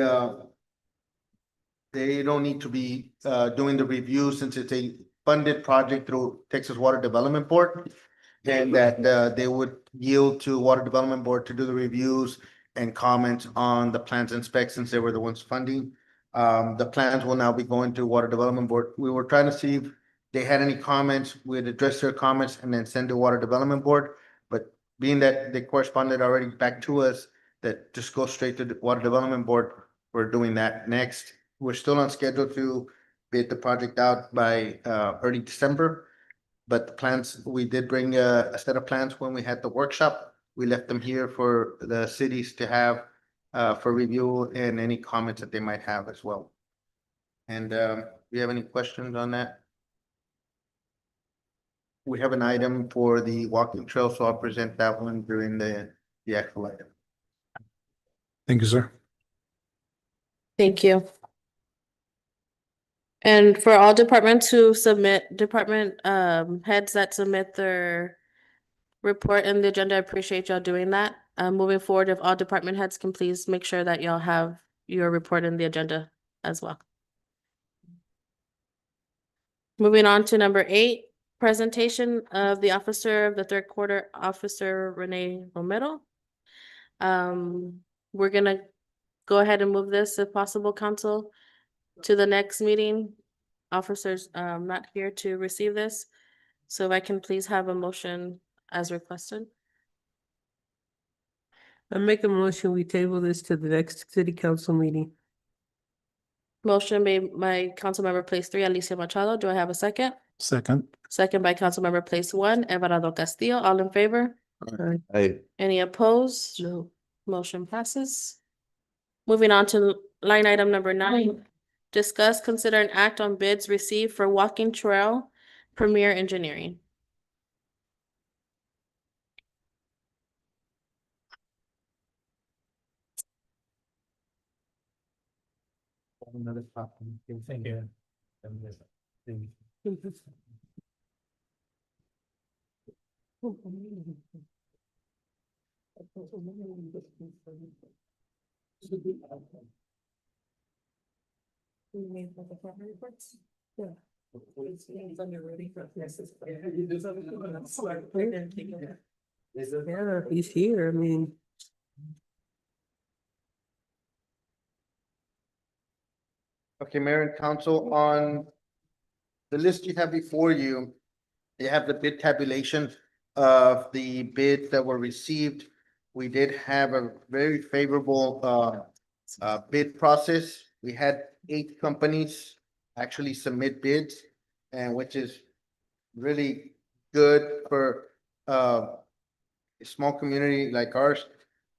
don't need to be, doing the review since it's a funded project through Texas Water Development Board. And that, they would yield to Water Development Board to do the reviews and comment on the plans and specs since they were the ones funding. The plans will now be going to Water Development Board. We were trying to see if they had any comments, we'd address their comments and then send to Water Development Board. But being that they corresponded already back to us, that just go straight to the Water Development Board, we're doing that next. We're still on schedule to bid the project out by early December. But the plans, we did bring a set of plans when we had the workshop. We left them here for the cities to have for review and any comments that they might have as well. And do you have any questions on that? We have an item for the walking trail, so I'll present that one during the actual item. Thank you, sir. Thank you. And for all departments who submit, department heads that submit their report in the agenda, I appreciate y'all doing that. Moving forward, if all department heads can please make sure that y'all have your report in the agenda as well. Moving on to number 8, presentation of the officer of the third quarter, Officer Renee Romero. We're gonna go ahead and move this, if possible, council, to the next meeting. Officers, not here to receive this. So if I can please have a motion as requested. I make a motion, we table this to the next city council meeting. Motion made by Councilmember Place 3, Alicia Machado. Do I have a second? Second. Second by Councilmember Place 1, Everardo Castillo. All in favor? Any opposed? No. Motion passes. Moving on to line item number 9. Discuss, consider, and act on bids received for walking trail Premier Engineering. Another problem. Thank you. Yeah, he's here, I mean. Okay, Mayor and Council, on the list you have before you, you have the bid tabulation of the bids that were received. We did have a very favorable bid process. We had 8 companies actually submit bids, and which is really good for a small community like ours.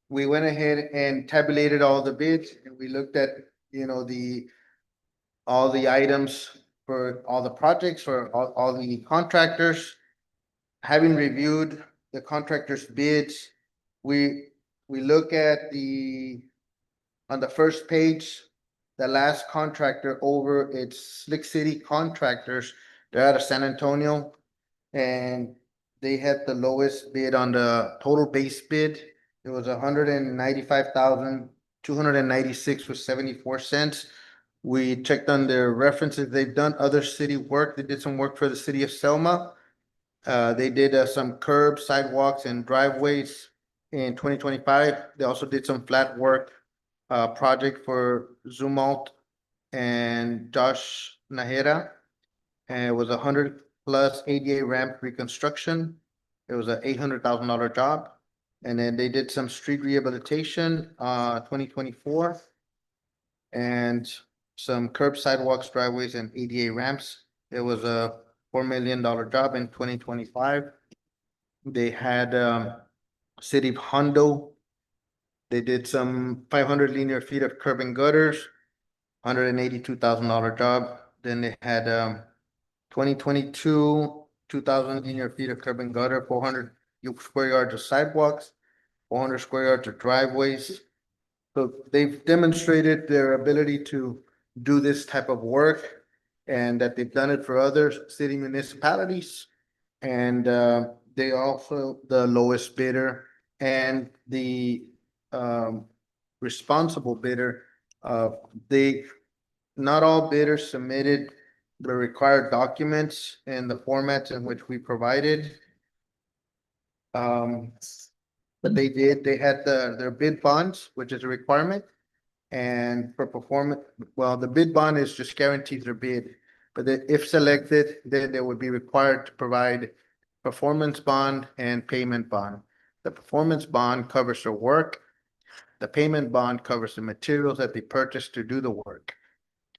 We went ahead and tabulated all the bids, and we looked at, you know, all the items for all the projects, for all the contractors. Having reviewed the contractors' bids, we look at on the first page, the last contractor over, it's Slick City Contractors. They're out of San Antonio, and they had the lowest bid on the total base bid. It was $195,296 with 74 cents. We checked on their references. They've done other city work. They did some work for the city of Selma. They did some curbs, sidewalks, and driveways in 2025. They also did some flat work project for Zumalt and Josh Nahera. And it was 100+ ADA ramp reconstruction. It was an $800,000 job. And then they did some street rehabilitation 2024. And some curb, sidewalks, driveways, and ADA ramps. It was a $4 million job in 2025. They had City of Hondo. They did some 500 linear feet of curb and gutters, $182,000 job. Then they had 2022, 2,000 linear feet of curb and gutter, 400 square yards of sidewalks, 400 square yards of driveways. So they've demonstrated their ability to do this type of work, and that they've done it for other city municipalities. And they also the lowest bidder and the responsible bidder. Not all bidders submitted the required documents in the formats in which we provided. But they did, they had their bid bonds, which is a requirement. And for performance, well, the bid bond is just guarantees their bid. But if selected, then they would be required to provide performance bond and payment bond. The performance bond covers their work. The payment bond covers the materials that they purchased to do the work.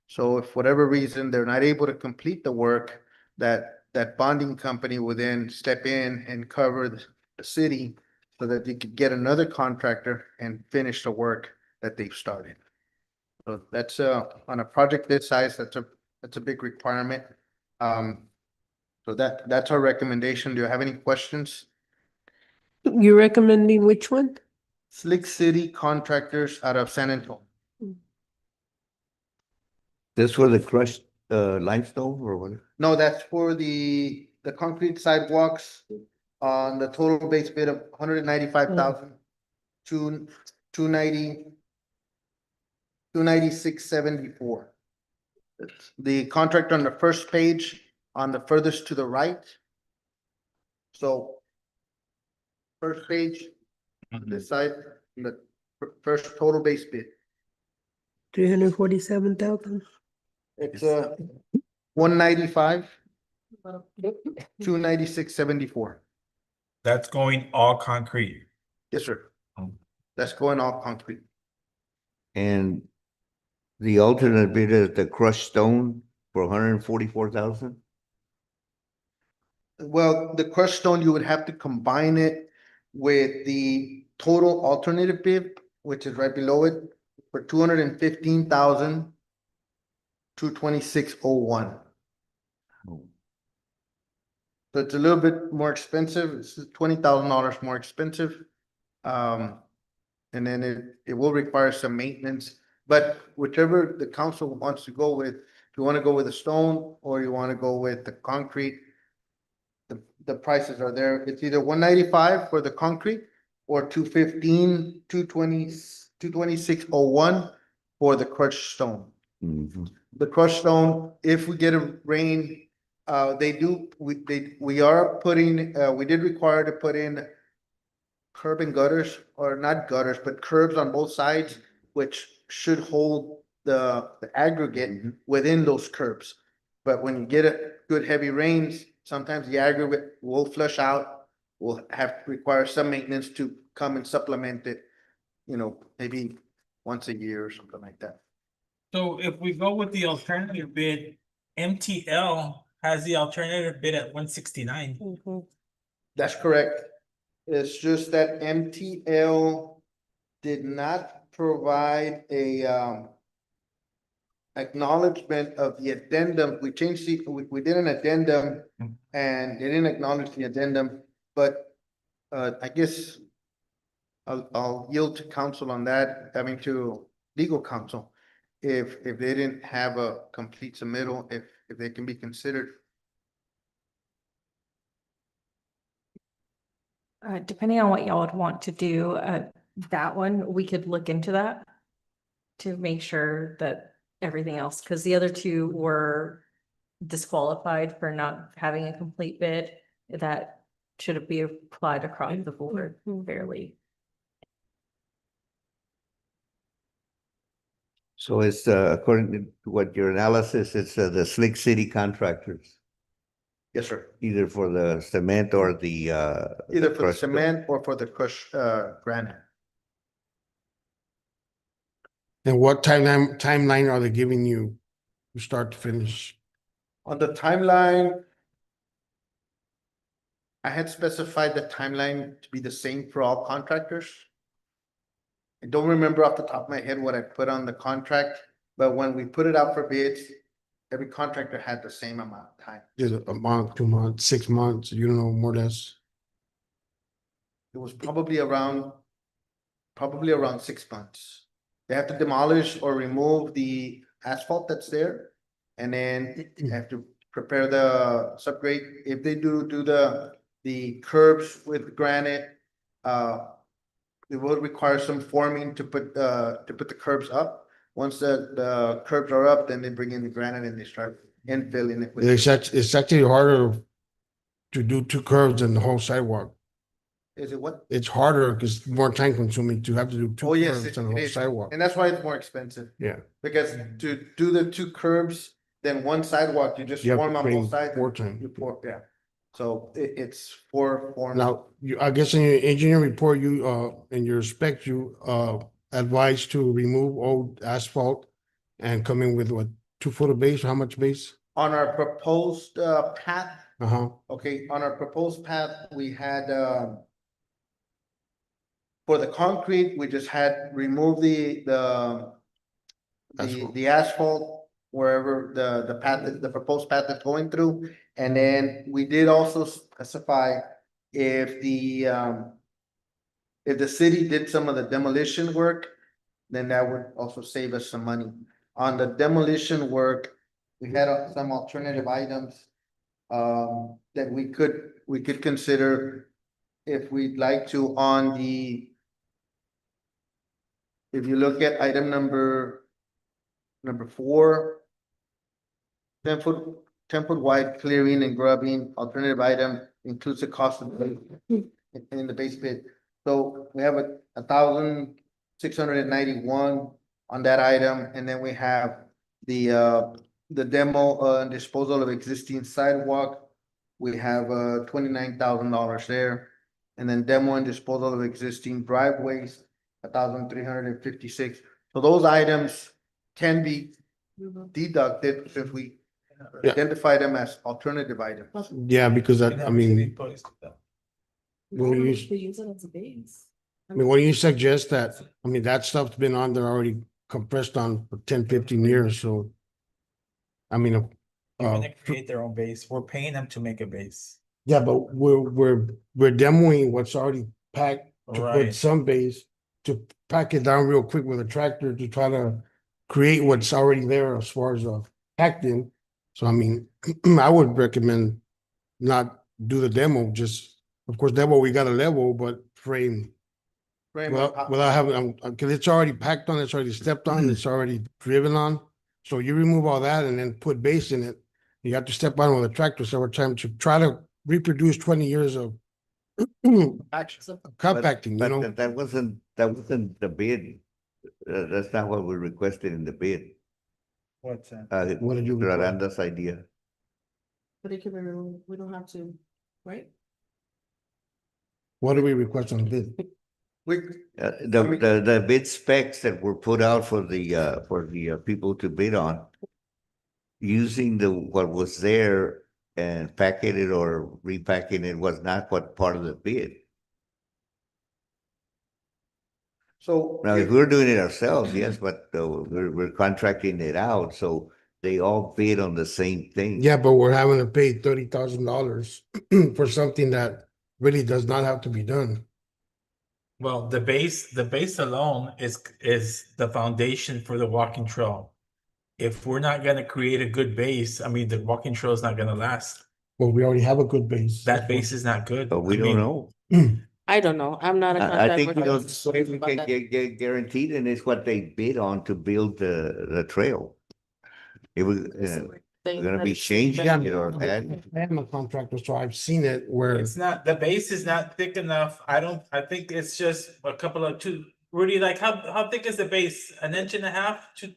So if for whatever reason they're not able to complete the work, that bonding company will then step in and cover the city so that they could get another contractor and finish the work that they've started. So that's on a project this size, that's a big requirement. So that's our recommendation. Do you have any questions? You're recommending which one? Slick City Contractors out of San Antonio. This for the crushed limestone or what? No, that's for the concrete sidewalks on the total base bid of $296,74. The contract on the first page, on the furthest to the right, So first page, this side, the first total base bid. 347,000. It's 195, 296.74. That's going all concrete. Yes, sir. That's going all concrete. And the alternate bid is the crushed stone for 144,000. Well, the crushed stone, you would have to combine it with the total alternative bid, which is right below it, for 215,000, 226.01. So it's a little bit more expensive. It's $20,000 more expensive. And then it will require some maintenance, but whichever the council wants to go with, if you want to go with the stone or you want to go with the concrete, the prices are there. It's either 195 for the concrete or 215, 220, 226.01 for the crushed stone. The crushed stone, if we get a rain, we are putting, we did require to put in curb and gutters, or not gutters, but curbs on both sides, which should hold the aggregate within those curbs. But when you get a good heavy rains, sometimes the aggregate will flush out. We'll have to require some maintenance to come and supplement it, maybe once a year or something like that. So if we go with the alternative bid, MTL has the alternative bid at 169. That's correct. It's just that MTL did not provide a acknowledgement of the addendum. We changed we did an addendum and they didn't acknowledge the addendum, but I guess I'll yield to counsel on that, to legal counsel. If they didn't have a complete submittal, if they can be considered. Depending on what y'all would want to do, that one, we could look into that to make sure that everything else, because the other two were disqualified for not having a complete bid. That should be applied across the board fairly. So it's according to what your analysis, it's the Slick City contractors, Yes, sir. either for the cement or the Either for the crushed stone. cement or for the crushed granite. And what timeline are they giving you from start to finish? On the timeline, I had specified the timeline to be the same for all contractors. I don't remember off the top of my head what I put on the contract, but when we put it out for bids, every contractor had the same amount of time. Is it a month, 2 months, 6 months? You don't know, more or less? It was probably around 6 months. They have to demolish or remove the asphalt that's there. And then they have to prepare the subgrade. If they do the curbs with granite, it will require some forming to put the curbs up. Once the curbs are up, then they bring in the granite and they start infilling it. It's actually harder to do 2 curves than the whole sidewalk. Is it what? It's harder because it's more time consuming to have to do 2 Oh, yes, curves it than the whole is. sidewalk. And that's why it's more expensive. Yeah. Because to do the 2 curbs, then 1 sidewalk, you just You have form to on bring both sides. more time. You pour, yeah. So it's 4 forms. Now, I guess in your engineering report, in your specs, you advise to remove old asphalt and come in with what, 2 foot of base, how much base? On our proposed path, Uh-huh. okay, on our proposed path, we had for the concrete, we just had removed the asphalt wherever the path, the proposed path is going through. And then we did also specify if the city did some of the demolition work, then that would also save us some money. On the demolition work, we had some alternative items that we could consider if we'd like to on the, if you look at item number 4, 10 foot wide clearing and grubbing, alternative item includes the cost of in the base bid. So we have a 1,691 on that item, and then we have the demo and disposal of existing sidewalk. We have $29,000 there. And then demo and disposal of existing driveways, 1,356. So those items can be deducted if we Yeah. identify them as alternative items. Yeah, because I mean, when you, use it as a base. I mean, when you suggest that, I mean, that stuff's been on there already compressed on for 10, 15 years, so. I mean, They're gonna create their own base. We're paying them to make a base. yeah, but we're demoing what's already packed to put Right. some base, to pack it down real quick with a tractor to try to create what's already there as far as packed in. So I mean, I would recommend not do the demo, just, of course, demo, we got a level, but frame. Without having, cause it's already packed on, it's already stepped on, it's already driven on. So you remove all that and then put base in it. You have to step on with a tractor several times to try to reproduce 20 years of compacting, you But know? that wasn't the bid. That's not what we requested in the bid. What's that? What did you request? Yolanda's idea. But it can be removed, we don't have to, right? What do we request on the bid? The bid specs that were put out for the people to bid on, using what was there and packing it or repacking it was not what part of the bid. So. Now, if we're doing it ourselves, yes, but we're contracting it out, so they all bid on the same thing. Yeah, but we're having to pay $30,000 for something that really does not have to be done. Well, the base alone is the foundation for the walking trail. If we're not gonna create a good base, I mean, the walking trail is not gonna last. Well, we already have a good base. That base is not good. But we I don't mean, know. I don't know. I'm not a I contract. think we don't, worker. we can get guaranteed, and it's what they bid on to build the trail. It was, Thing gonna that be is- changing Yeah, it or I am a contractor, so I've seen it where, it's not, the base is not thick enough. I think it's just a couple of Rudy, like how thick is the base? An inch and a half? Yes.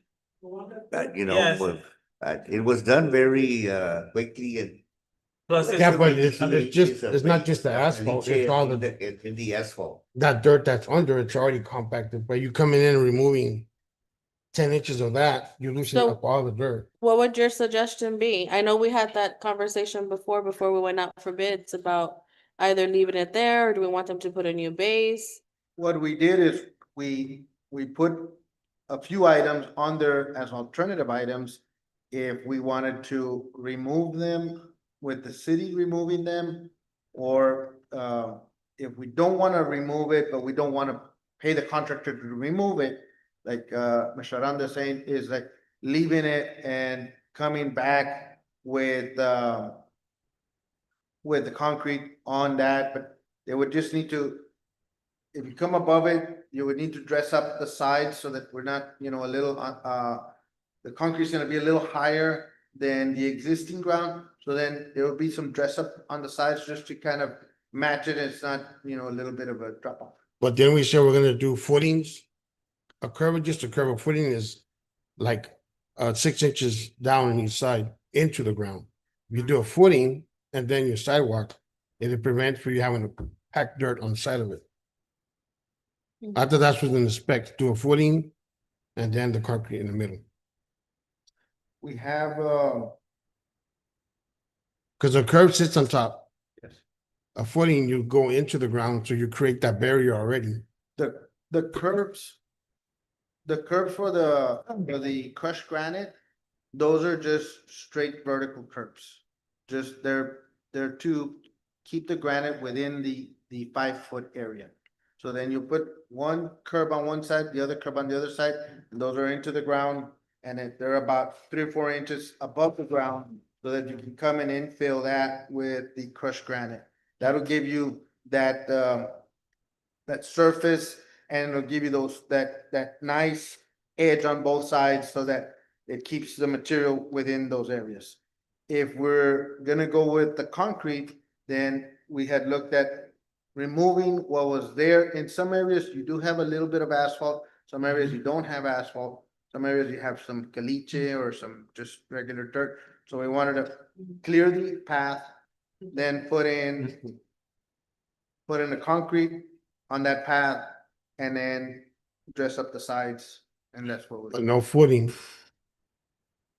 it was done very quickly and. Plus it's yeah, but it's just, it's not just the asphalt, it's all In the asphalt. that dirt that's under, it's already compacted, but you coming in and removing 10 inches of that, you're loosening So- up all the dirt. What would your suggestion be? I know we had that conversation before we went out for bids about either leaving it there, or do we want them to put a new base? What we did is we put a few items on there as alternative items. If we wanted to remove them with the city removing them, or if we don't want to remove it, but we don't want to pay the contractor to remove it, like Ms. Aranda saying, is like leaving it and coming back with the concrete on that, but they would just need to, if you come above it, you would need to dress up the sides so that we're not, a little, the concrete's gonna be a little higher than the existing ground. So then there will be some dress up on the sides just to kind of match it. It's not, a little bit of a drop off. But then we said we're gonna do footings. A curve, just a curve, a footing is like 6 inches down on each side into the ground. If you do a footing and then your sidewalk, it'll prevent for you having to pack dirt on the side of it. After that's within the specs, do a footing and then the concrete in the middle. We have, Cause the curve sits on top. Yes. A footing, you go into the ground, so you create that barrier already. the curbs for the crushed granite, those are just straight vertical curbs. Just they're to keep the granite within the 5-foot area. So then you put one curb on one side, the other curb on the other side, and those are into the ground. And then they're about 3 or 4 inches above the ground so that you can come and infill that with the crushed granite. That'll give you that surface, and it'll give you that nice edge on both sides so that it keeps the material within those areas. If we're gonna go with the concrete, then we had looked at removing what was there. In some areas, you do have a little bit of asphalt, some areas you don't have asphalt. Some areas you have some caliche or some just regular dirt. So we wanted to clear the path, then put in the concrete on that path and then dress up the sides. And that's what But we, no footing.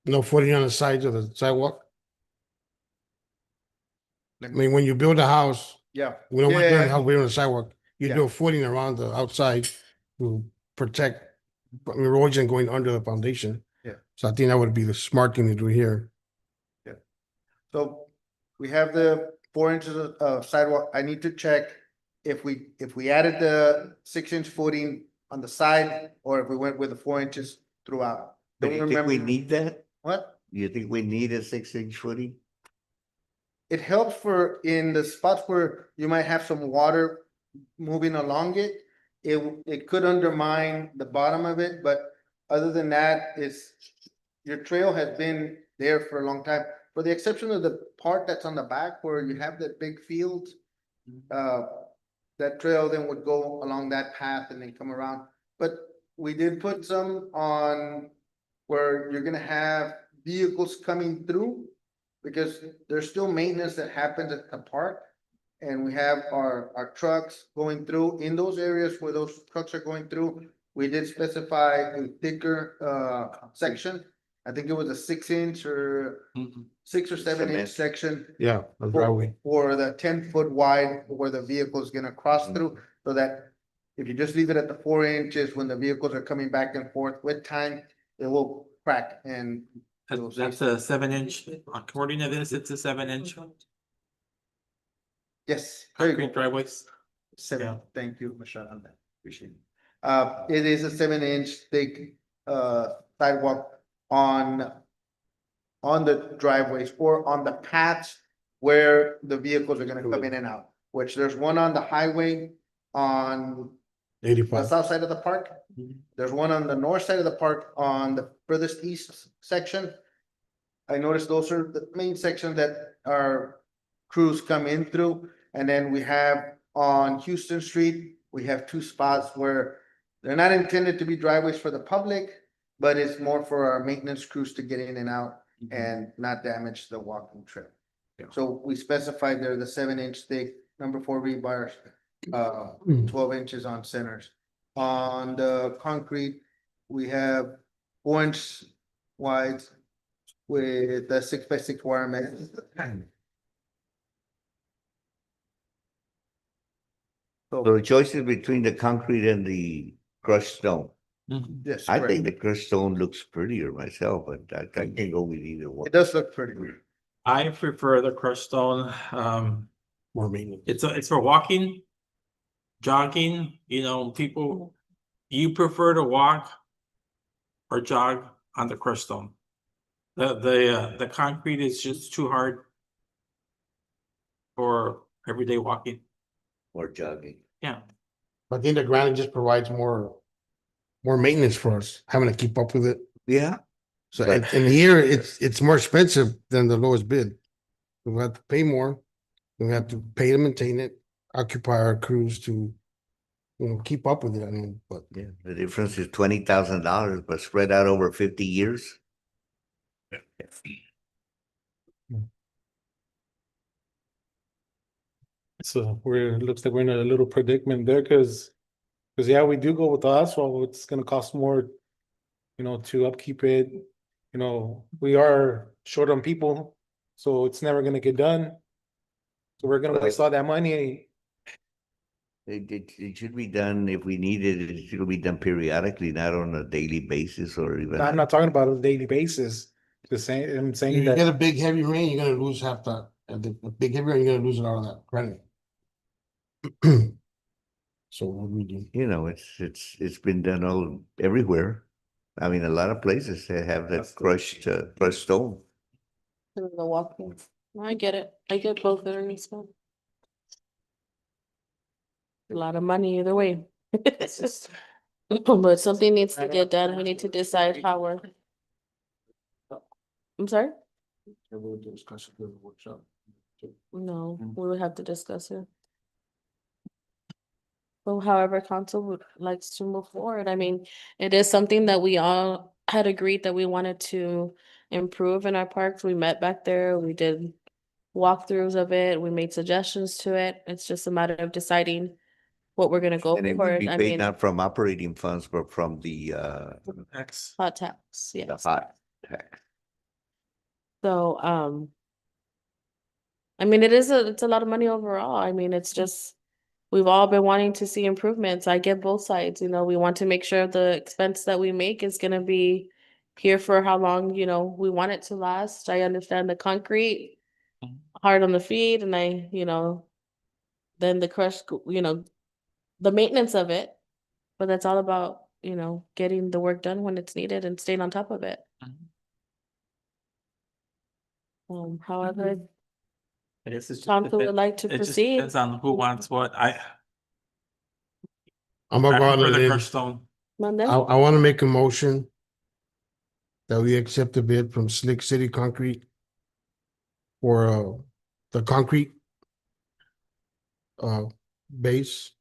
No footing on the sides of the sidewalk. I mean, when you build a house, yeah. we don't want to Yeah, build a house, we on the sidewalk. You Yeah. do a footing around the outside to protect erosion going under the foundation. Yeah. So I think that would be the smart thing to do here. So we have the 4 inches of sidewalk. I need to check if we added the 6 inch footing on the side or if we went with the 4 inches throughout. But Don't you think we remember- need that? What? You think we need a 6 inch footing? It helps for in the spots where you might have some water moving along it. It could undermine the bottom of it, but other than that, your trail has been there for a long time. For the exception of the part that's on the back where you have that big field. That trail then would go along that path and then come around. But we did put some on where you're gonna have vehicles coming through. Because there's still maintenance that happens at the park. And we have our trucks going through in those areas where those trucks are going through. We did specify a thicker section. I think it was a 6 inch or 6 or 7 inch Cement. section. Yeah, the driveway. For the 10 foot wide where the vehicle is gonna cross through, so that if you just leave it at the 4 inches, when the vehicles are coming back and forth with time, it will crack and. That's a 7 inch, according to this, it's a 7 inch Yes. there you go. concrete driveways. Seven, thank you, Michelle, on that, appreciate it. It is a 7 inch thick, sidewalk on the driveways or on the paths where the vehicles are gonna come in and out, which there's one on the highway on the 85. south side of the park. There's one on the north side of the park on the furthest east section. I noticed those are the main sections that our crews come in through. And then we have on Houston Street, we have 2 spots where they're not intended to be driveways for the public, but it's more for our maintenance crews to get in and out and not damage the walking trail. So we specified there the 7 inch thick, number 4 rebars, 12 inches on centers. On the concrete, we have 4 inch wide with the 6x6 wire mesh. So the choice is between the concrete and the crushed stone. Yes, I correct. think the crushed stone looks prettier myself, but I can go with either one. It does look pretty weird. I prefer the crushed stone, More maintenance. it's for walking, jogging, people, you prefer to walk or jog on the crushed stone. The concrete is just too hard for everyday walking. Or jogging. Yeah. I think the granite just provides more maintenance for us, having to keep up with it. Yeah. So But- and here it's more expensive than the lowest bid. We have to pay more. We have to pay to maintain it, occupy our crews to, keep up with it. I mean, but Yeah, the difference is $20,000, but spread out over 50 years. So it looks like we're in a little predicament there, because yeah, we do go with the asphalt, it's gonna cost more, to upkeep it. We are short on people, so it's never gonna get done. So we're gonna waste all that money. It should be done if we need it, it should be done periodically, not on a daily basis or even. I'm not talking about on a daily basis, just saying, I'm you saying get that, a big heavy rain, you're gonna lose half that. And the big heavy rain, you're gonna lose a lot of that granite. So what we do. It's been done everywhere. I mean, a lot of places they have that crushed stone. The walking. I get it. I get both of them. A lot of money either way. But something needs to get done. We need to decide how we're. I'm sorry? We'll discuss it in the workshop. No, we would have to discuss it. Well, however council would likes to move forward. I mean, it is something that we all had agreed that we wanted to improve in our parks. We met back there, we did walkthroughs of it, we made suggestions to it. It's just a matter of deciding what we're gonna go And it for. would be I paid mean, not from operating funds, but from the hot tax, the yes. hot tax. So, I mean, it's a lot of money overall. I mean, it's just, we've all been wanting to see improvements. I get both sides, we want to make sure the expense that we make is gonna be here for how long, we want it to last. I understand the concrete, hard on the feet, and then the crush, the maintenance of it. But that's all about, getting the work done when it's needed and staying on top of it. However, I guess it's just council would like to it just proceed. depends on who wants what. I'm gonna go I on prefer a the limb. crushed stone. Mande? I want to make a motion that we accept the bid from Slick City Concrete for the concrete base.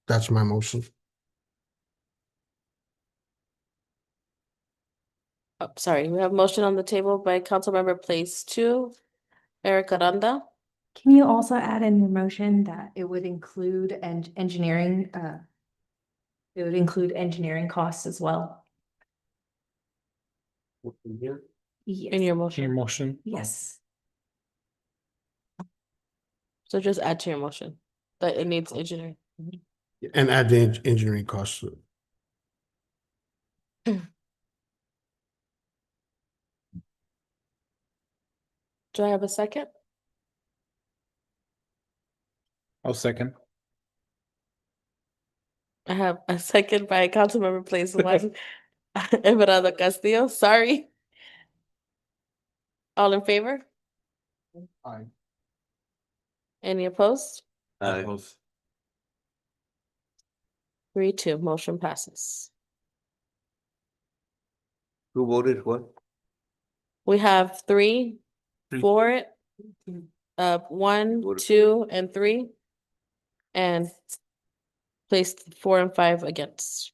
That's my motion. Oh, sorry, we have motion on the table by Councilmember Place Two, Eric Aranda. Can you also add in your motion that it would include engineering, it would include engineering costs as well? In Yes. your Your motion. motion. Yes. So just add to your motion that it needs engineering. And add the engineering costs to it. Do I have a second? I'll second. I have a second by Councilmember Place One, Everardo Castillo, sorry. All in favor? Aye. Any opposed? Opposed. 3-2, motion passes. Who voted what? We have three Three. for it. 1, 2, and 3. And placed 4 and 5 against.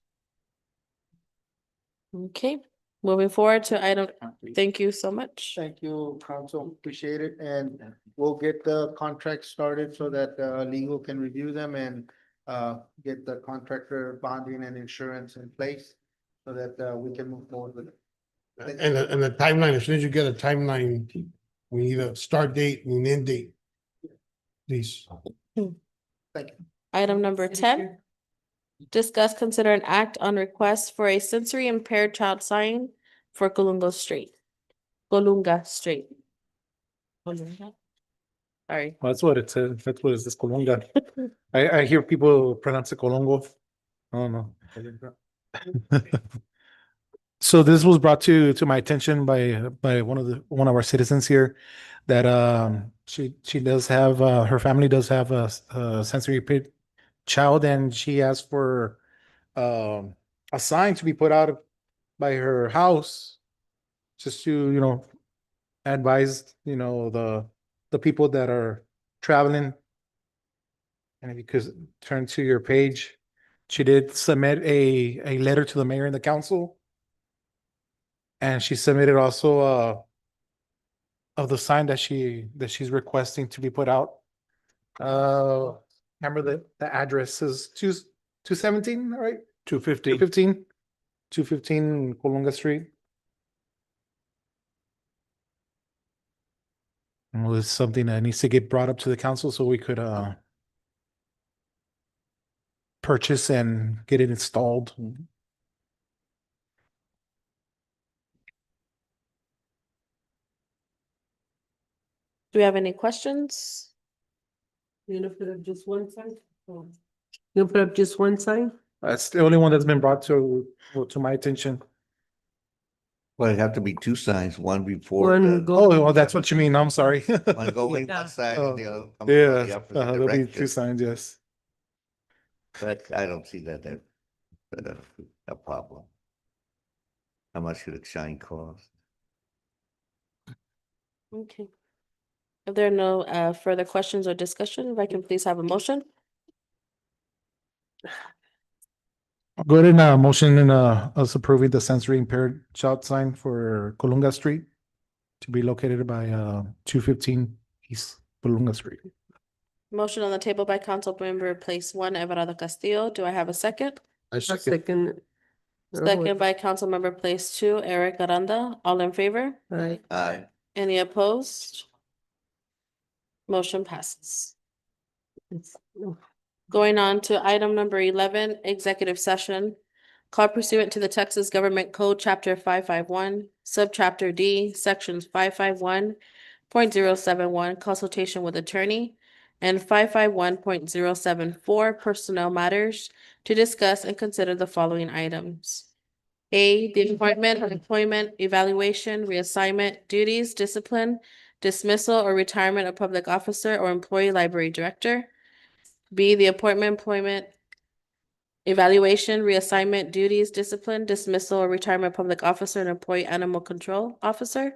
Okay, moving forward to item, thank you so much. Thank you, council. Appreciate it. And we'll get the contract started so that legal can review them and get the contractor bonding and insurance in place so that we can move forward with it. And the timeline, as soon as you get a timeline, we need a start date and an end date. Please. Thank you. Item number 10. Discuss, consider, and act on request for a sensory impaired child sign for Colunga Street. Colunga Street. Colunga? Sorry. Well, that's what it says. That's what it says, Colunga. I hear people pronounce it Colongo. I don't know. So this was brought to my attention by one of our citizens here that she does have her family does have a sensory impaired child, and she asked for a sign to be put out by her house just to advise the people that are traveling. And if you could turn to your page, she did submit a letter to the mayor and the council. And she submitted also of the sign that she's requesting to be put out. Remember the address is 217, right? 215. 215 Colunga Street. And it was something that needs to get brought up to the council so we could purchase and get it installed. Do we have any questions? You gonna put up just one sign? You gonna put up just one sign? That's the only one that's been brought to my attention. Well, it'd have to be two signs, one before. One Oh, well, that's what you mean. I'm sorry. One going Yeah. one side and the other. coming from Yeah, the opposite there'll be two direction. signs, yes. But I don't see that a problem. How much should a sign cost? Okay. If there are no further questions or discussion, if I can please have a motion? I'll go ahead and motion and us approving the sensory impaired child sign for Colunga Street to be located by 215 East Colunga Street. Motion on the table by Councilmember Place One, Everardo Castillo. Do I have a second? I I'll second. it. Second by Councilmember Place Two, Eric Aranda. All in favor? Aye. Aye. Any opposed? Motion passes. Going on to item number 11, executive session. Call pursuant to the Texas Government Code, Chapter 551, Subchapter D, Sections 551.071, consultation with attorney, and 551.074, personnel matters, to discuss and consider the following items. A, the appointment, employment, evaluation, reassignment, duties, discipline, dismissal, or retirement of public officer or employee library director. B, the appointment, employment, evaluation, reassignment, duties, discipline, dismissal, or retirement of public officer and employee animal control officer.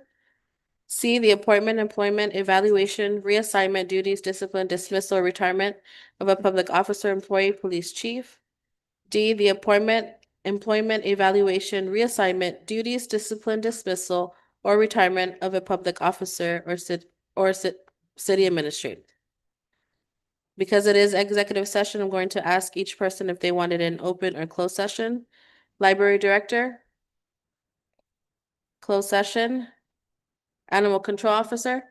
C, the appointment, employment, evaluation, reassignment, duties, discipline, dismissal, or retirement of a public officer, employee, police chief. D, the appointment, employment, evaluation, reassignment, duties, discipline, dismissal, or retirement of a public officer or city administrator. Because it is executive session, I'm going to ask each person if they wanted an open or closed session. Library director? Closed session. Animal control officer?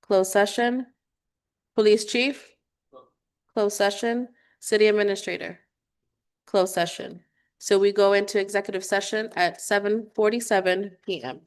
Closed session. Police chief? Closed session. City administrator? Closed session. So we go into executive session at 7:47 PM.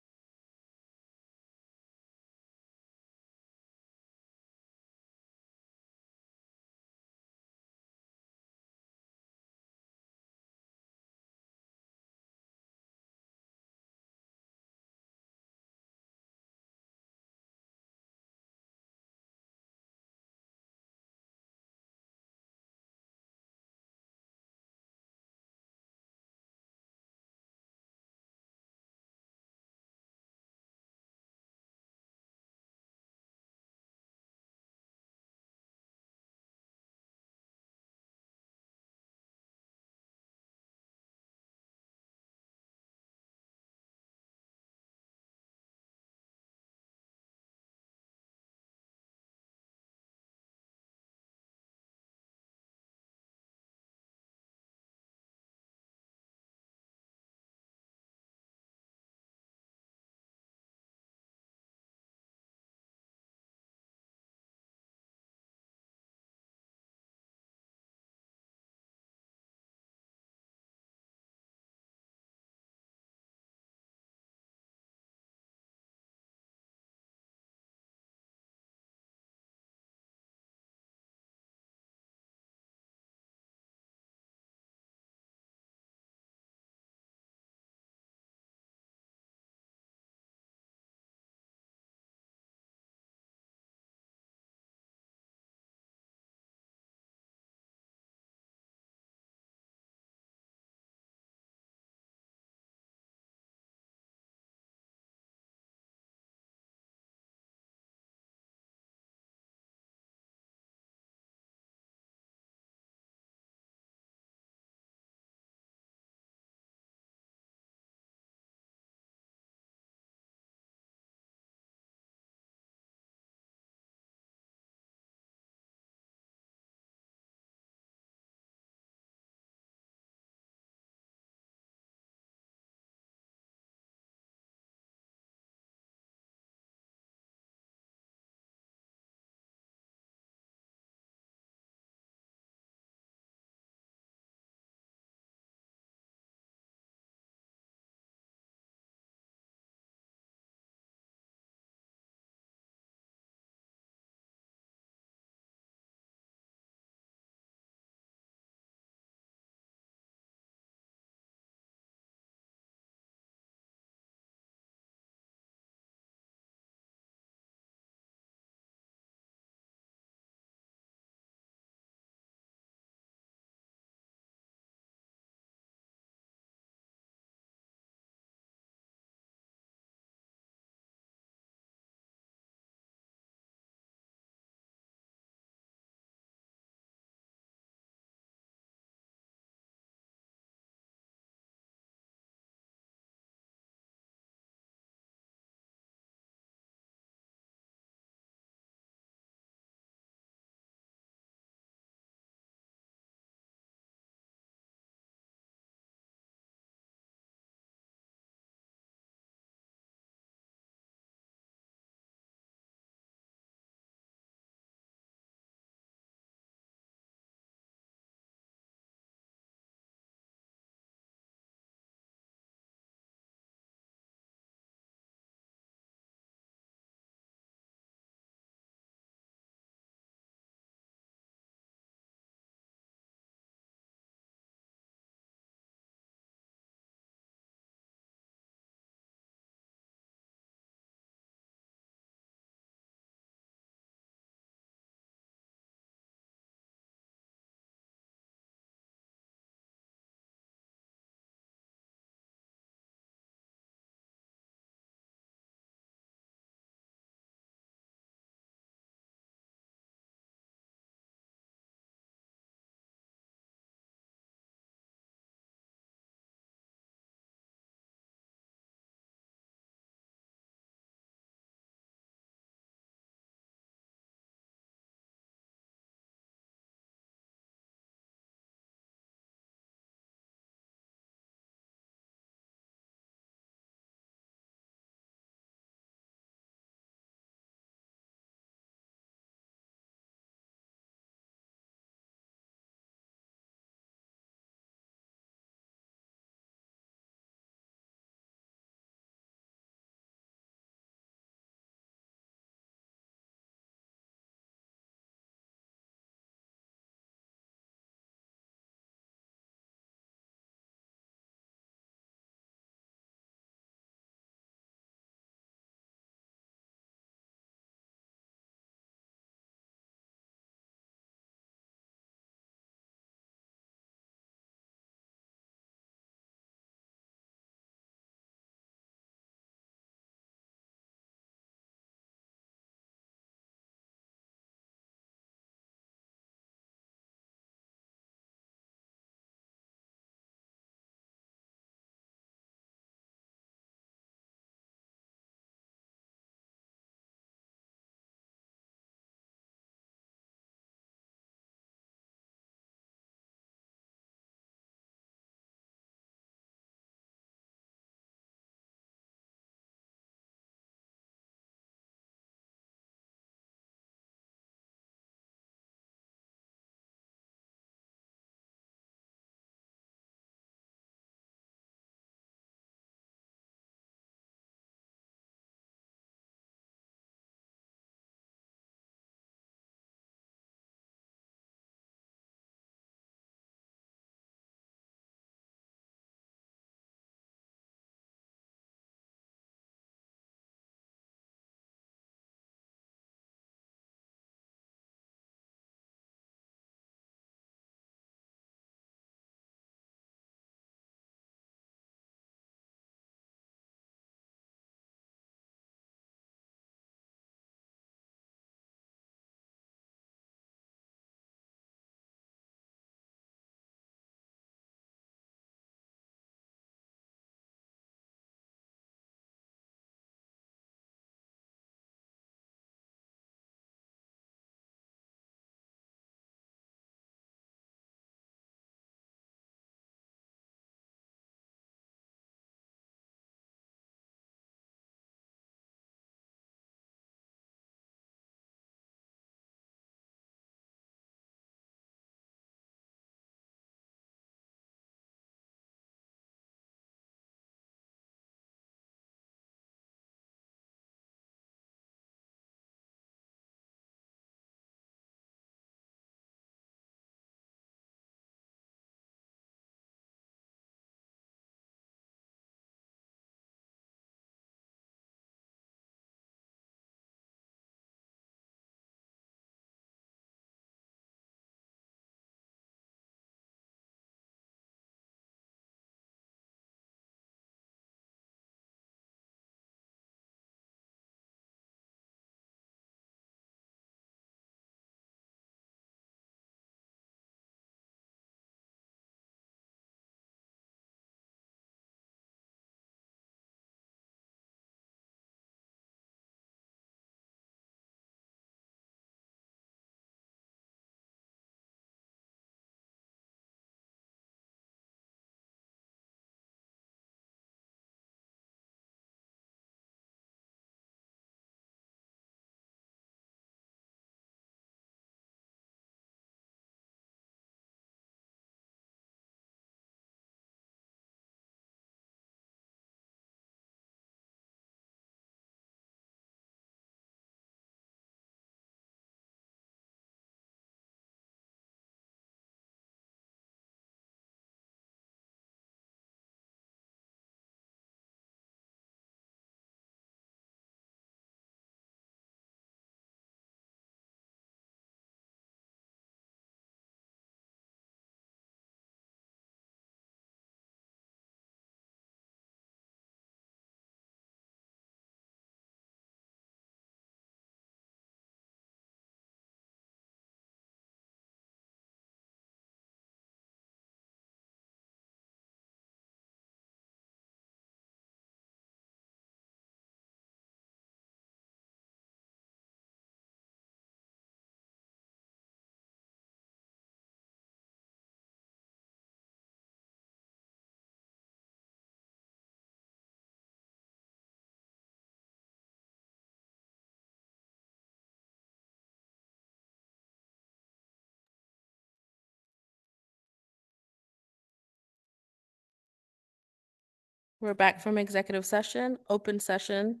We're back from executive session, open session.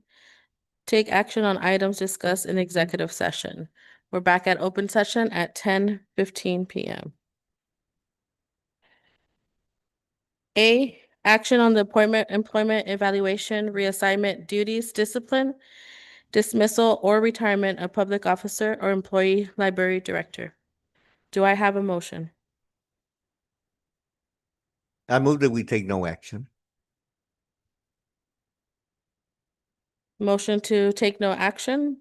Take action on items discussed in executive session. We're back at open session at 10:15 PM. A, action on the appointment, employment, evaluation, reassignment, duties, discipline, dismissal, or retirement of public officer or employee library director. Do I have a motion? I move that we take no action. Motion to take no action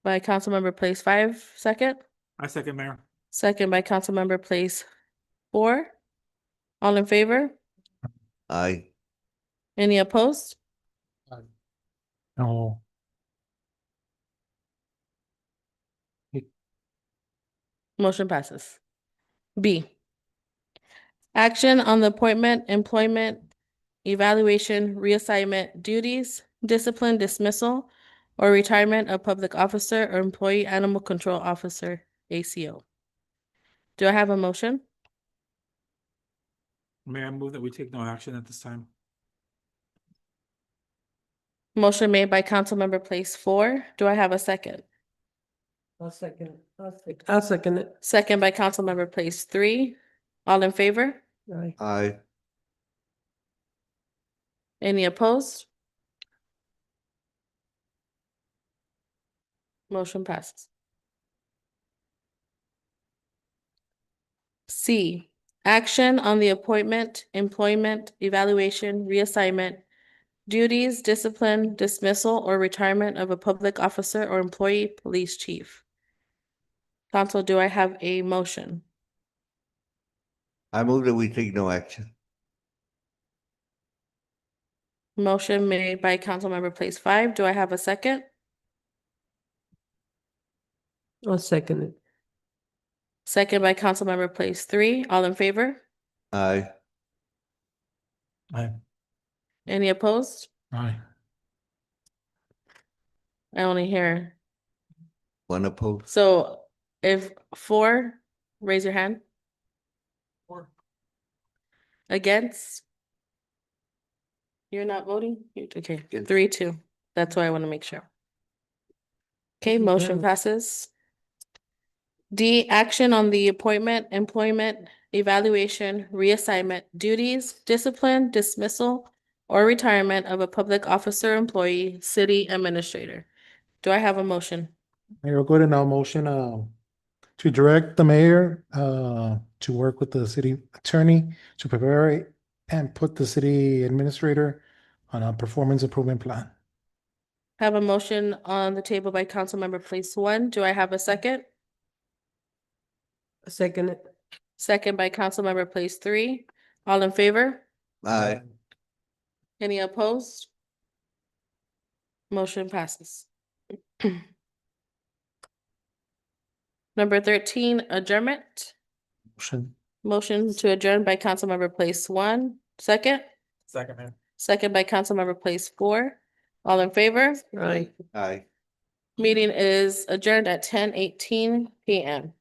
by Councilmember Place 5, second. I second, Mayor. Second by Councilmember Place 4. All in favor? Aye. Any opposed? No. Motion passes. B, action on the appointment, employment, evaluation, reassignment, duties, discipline, dismissal, or retirement of public officer or employee animal control officer, ACO. Do I have a motion? Mayor, I move that we take no action at this time. Motion made by Councilmember Place 4. Do I have a second? I'll second it. I'll second it. Second by Councilmember Place 3. All in favor? Aye. Aye. Any opposed? Motion passes. C, action on the appointment, employment, evaluation, reassignment, duties, discipline, dismissal, or retirement of a public officer or employee, police chief. Council, do I have a motion? I move that we take no action. Motion made by Councilmember Place 5. Do I have a second? I'll second it. Second by Councilmember Place 3. All in favor? Aye. Aye. Any opposed? Aye. I only hear. One opposed. So if 4, raise your hand. 4. Against? You're not voting? Okay, Against. 3-2. That's why I want to make sure. Okay, motion passes. D, action on the appointment, employment, evaluation, reassignment, duties, discipline, dismissal, or retirement of a public officer, employee, city administrator. Do I have a motion? Mayor, go ahead now, motion, to direct the mayor, to work with the city attorney to prepare and put the city administrator on a performance improvement plan. Have a motion on the table by Councilmember Place 1. Do I have a second? I'll second it. Second by Councilmember Place 3. All in favor? Aye. Any opposed? Motion passes. Number 13, adjournment. Motion. Motion to adjourn by Councilmember Place 1. Second. Second, Mayor. Second by Councilmember Place 4. All in favor? Aye. Aye. Meeting is adjourned at 10:18 PM.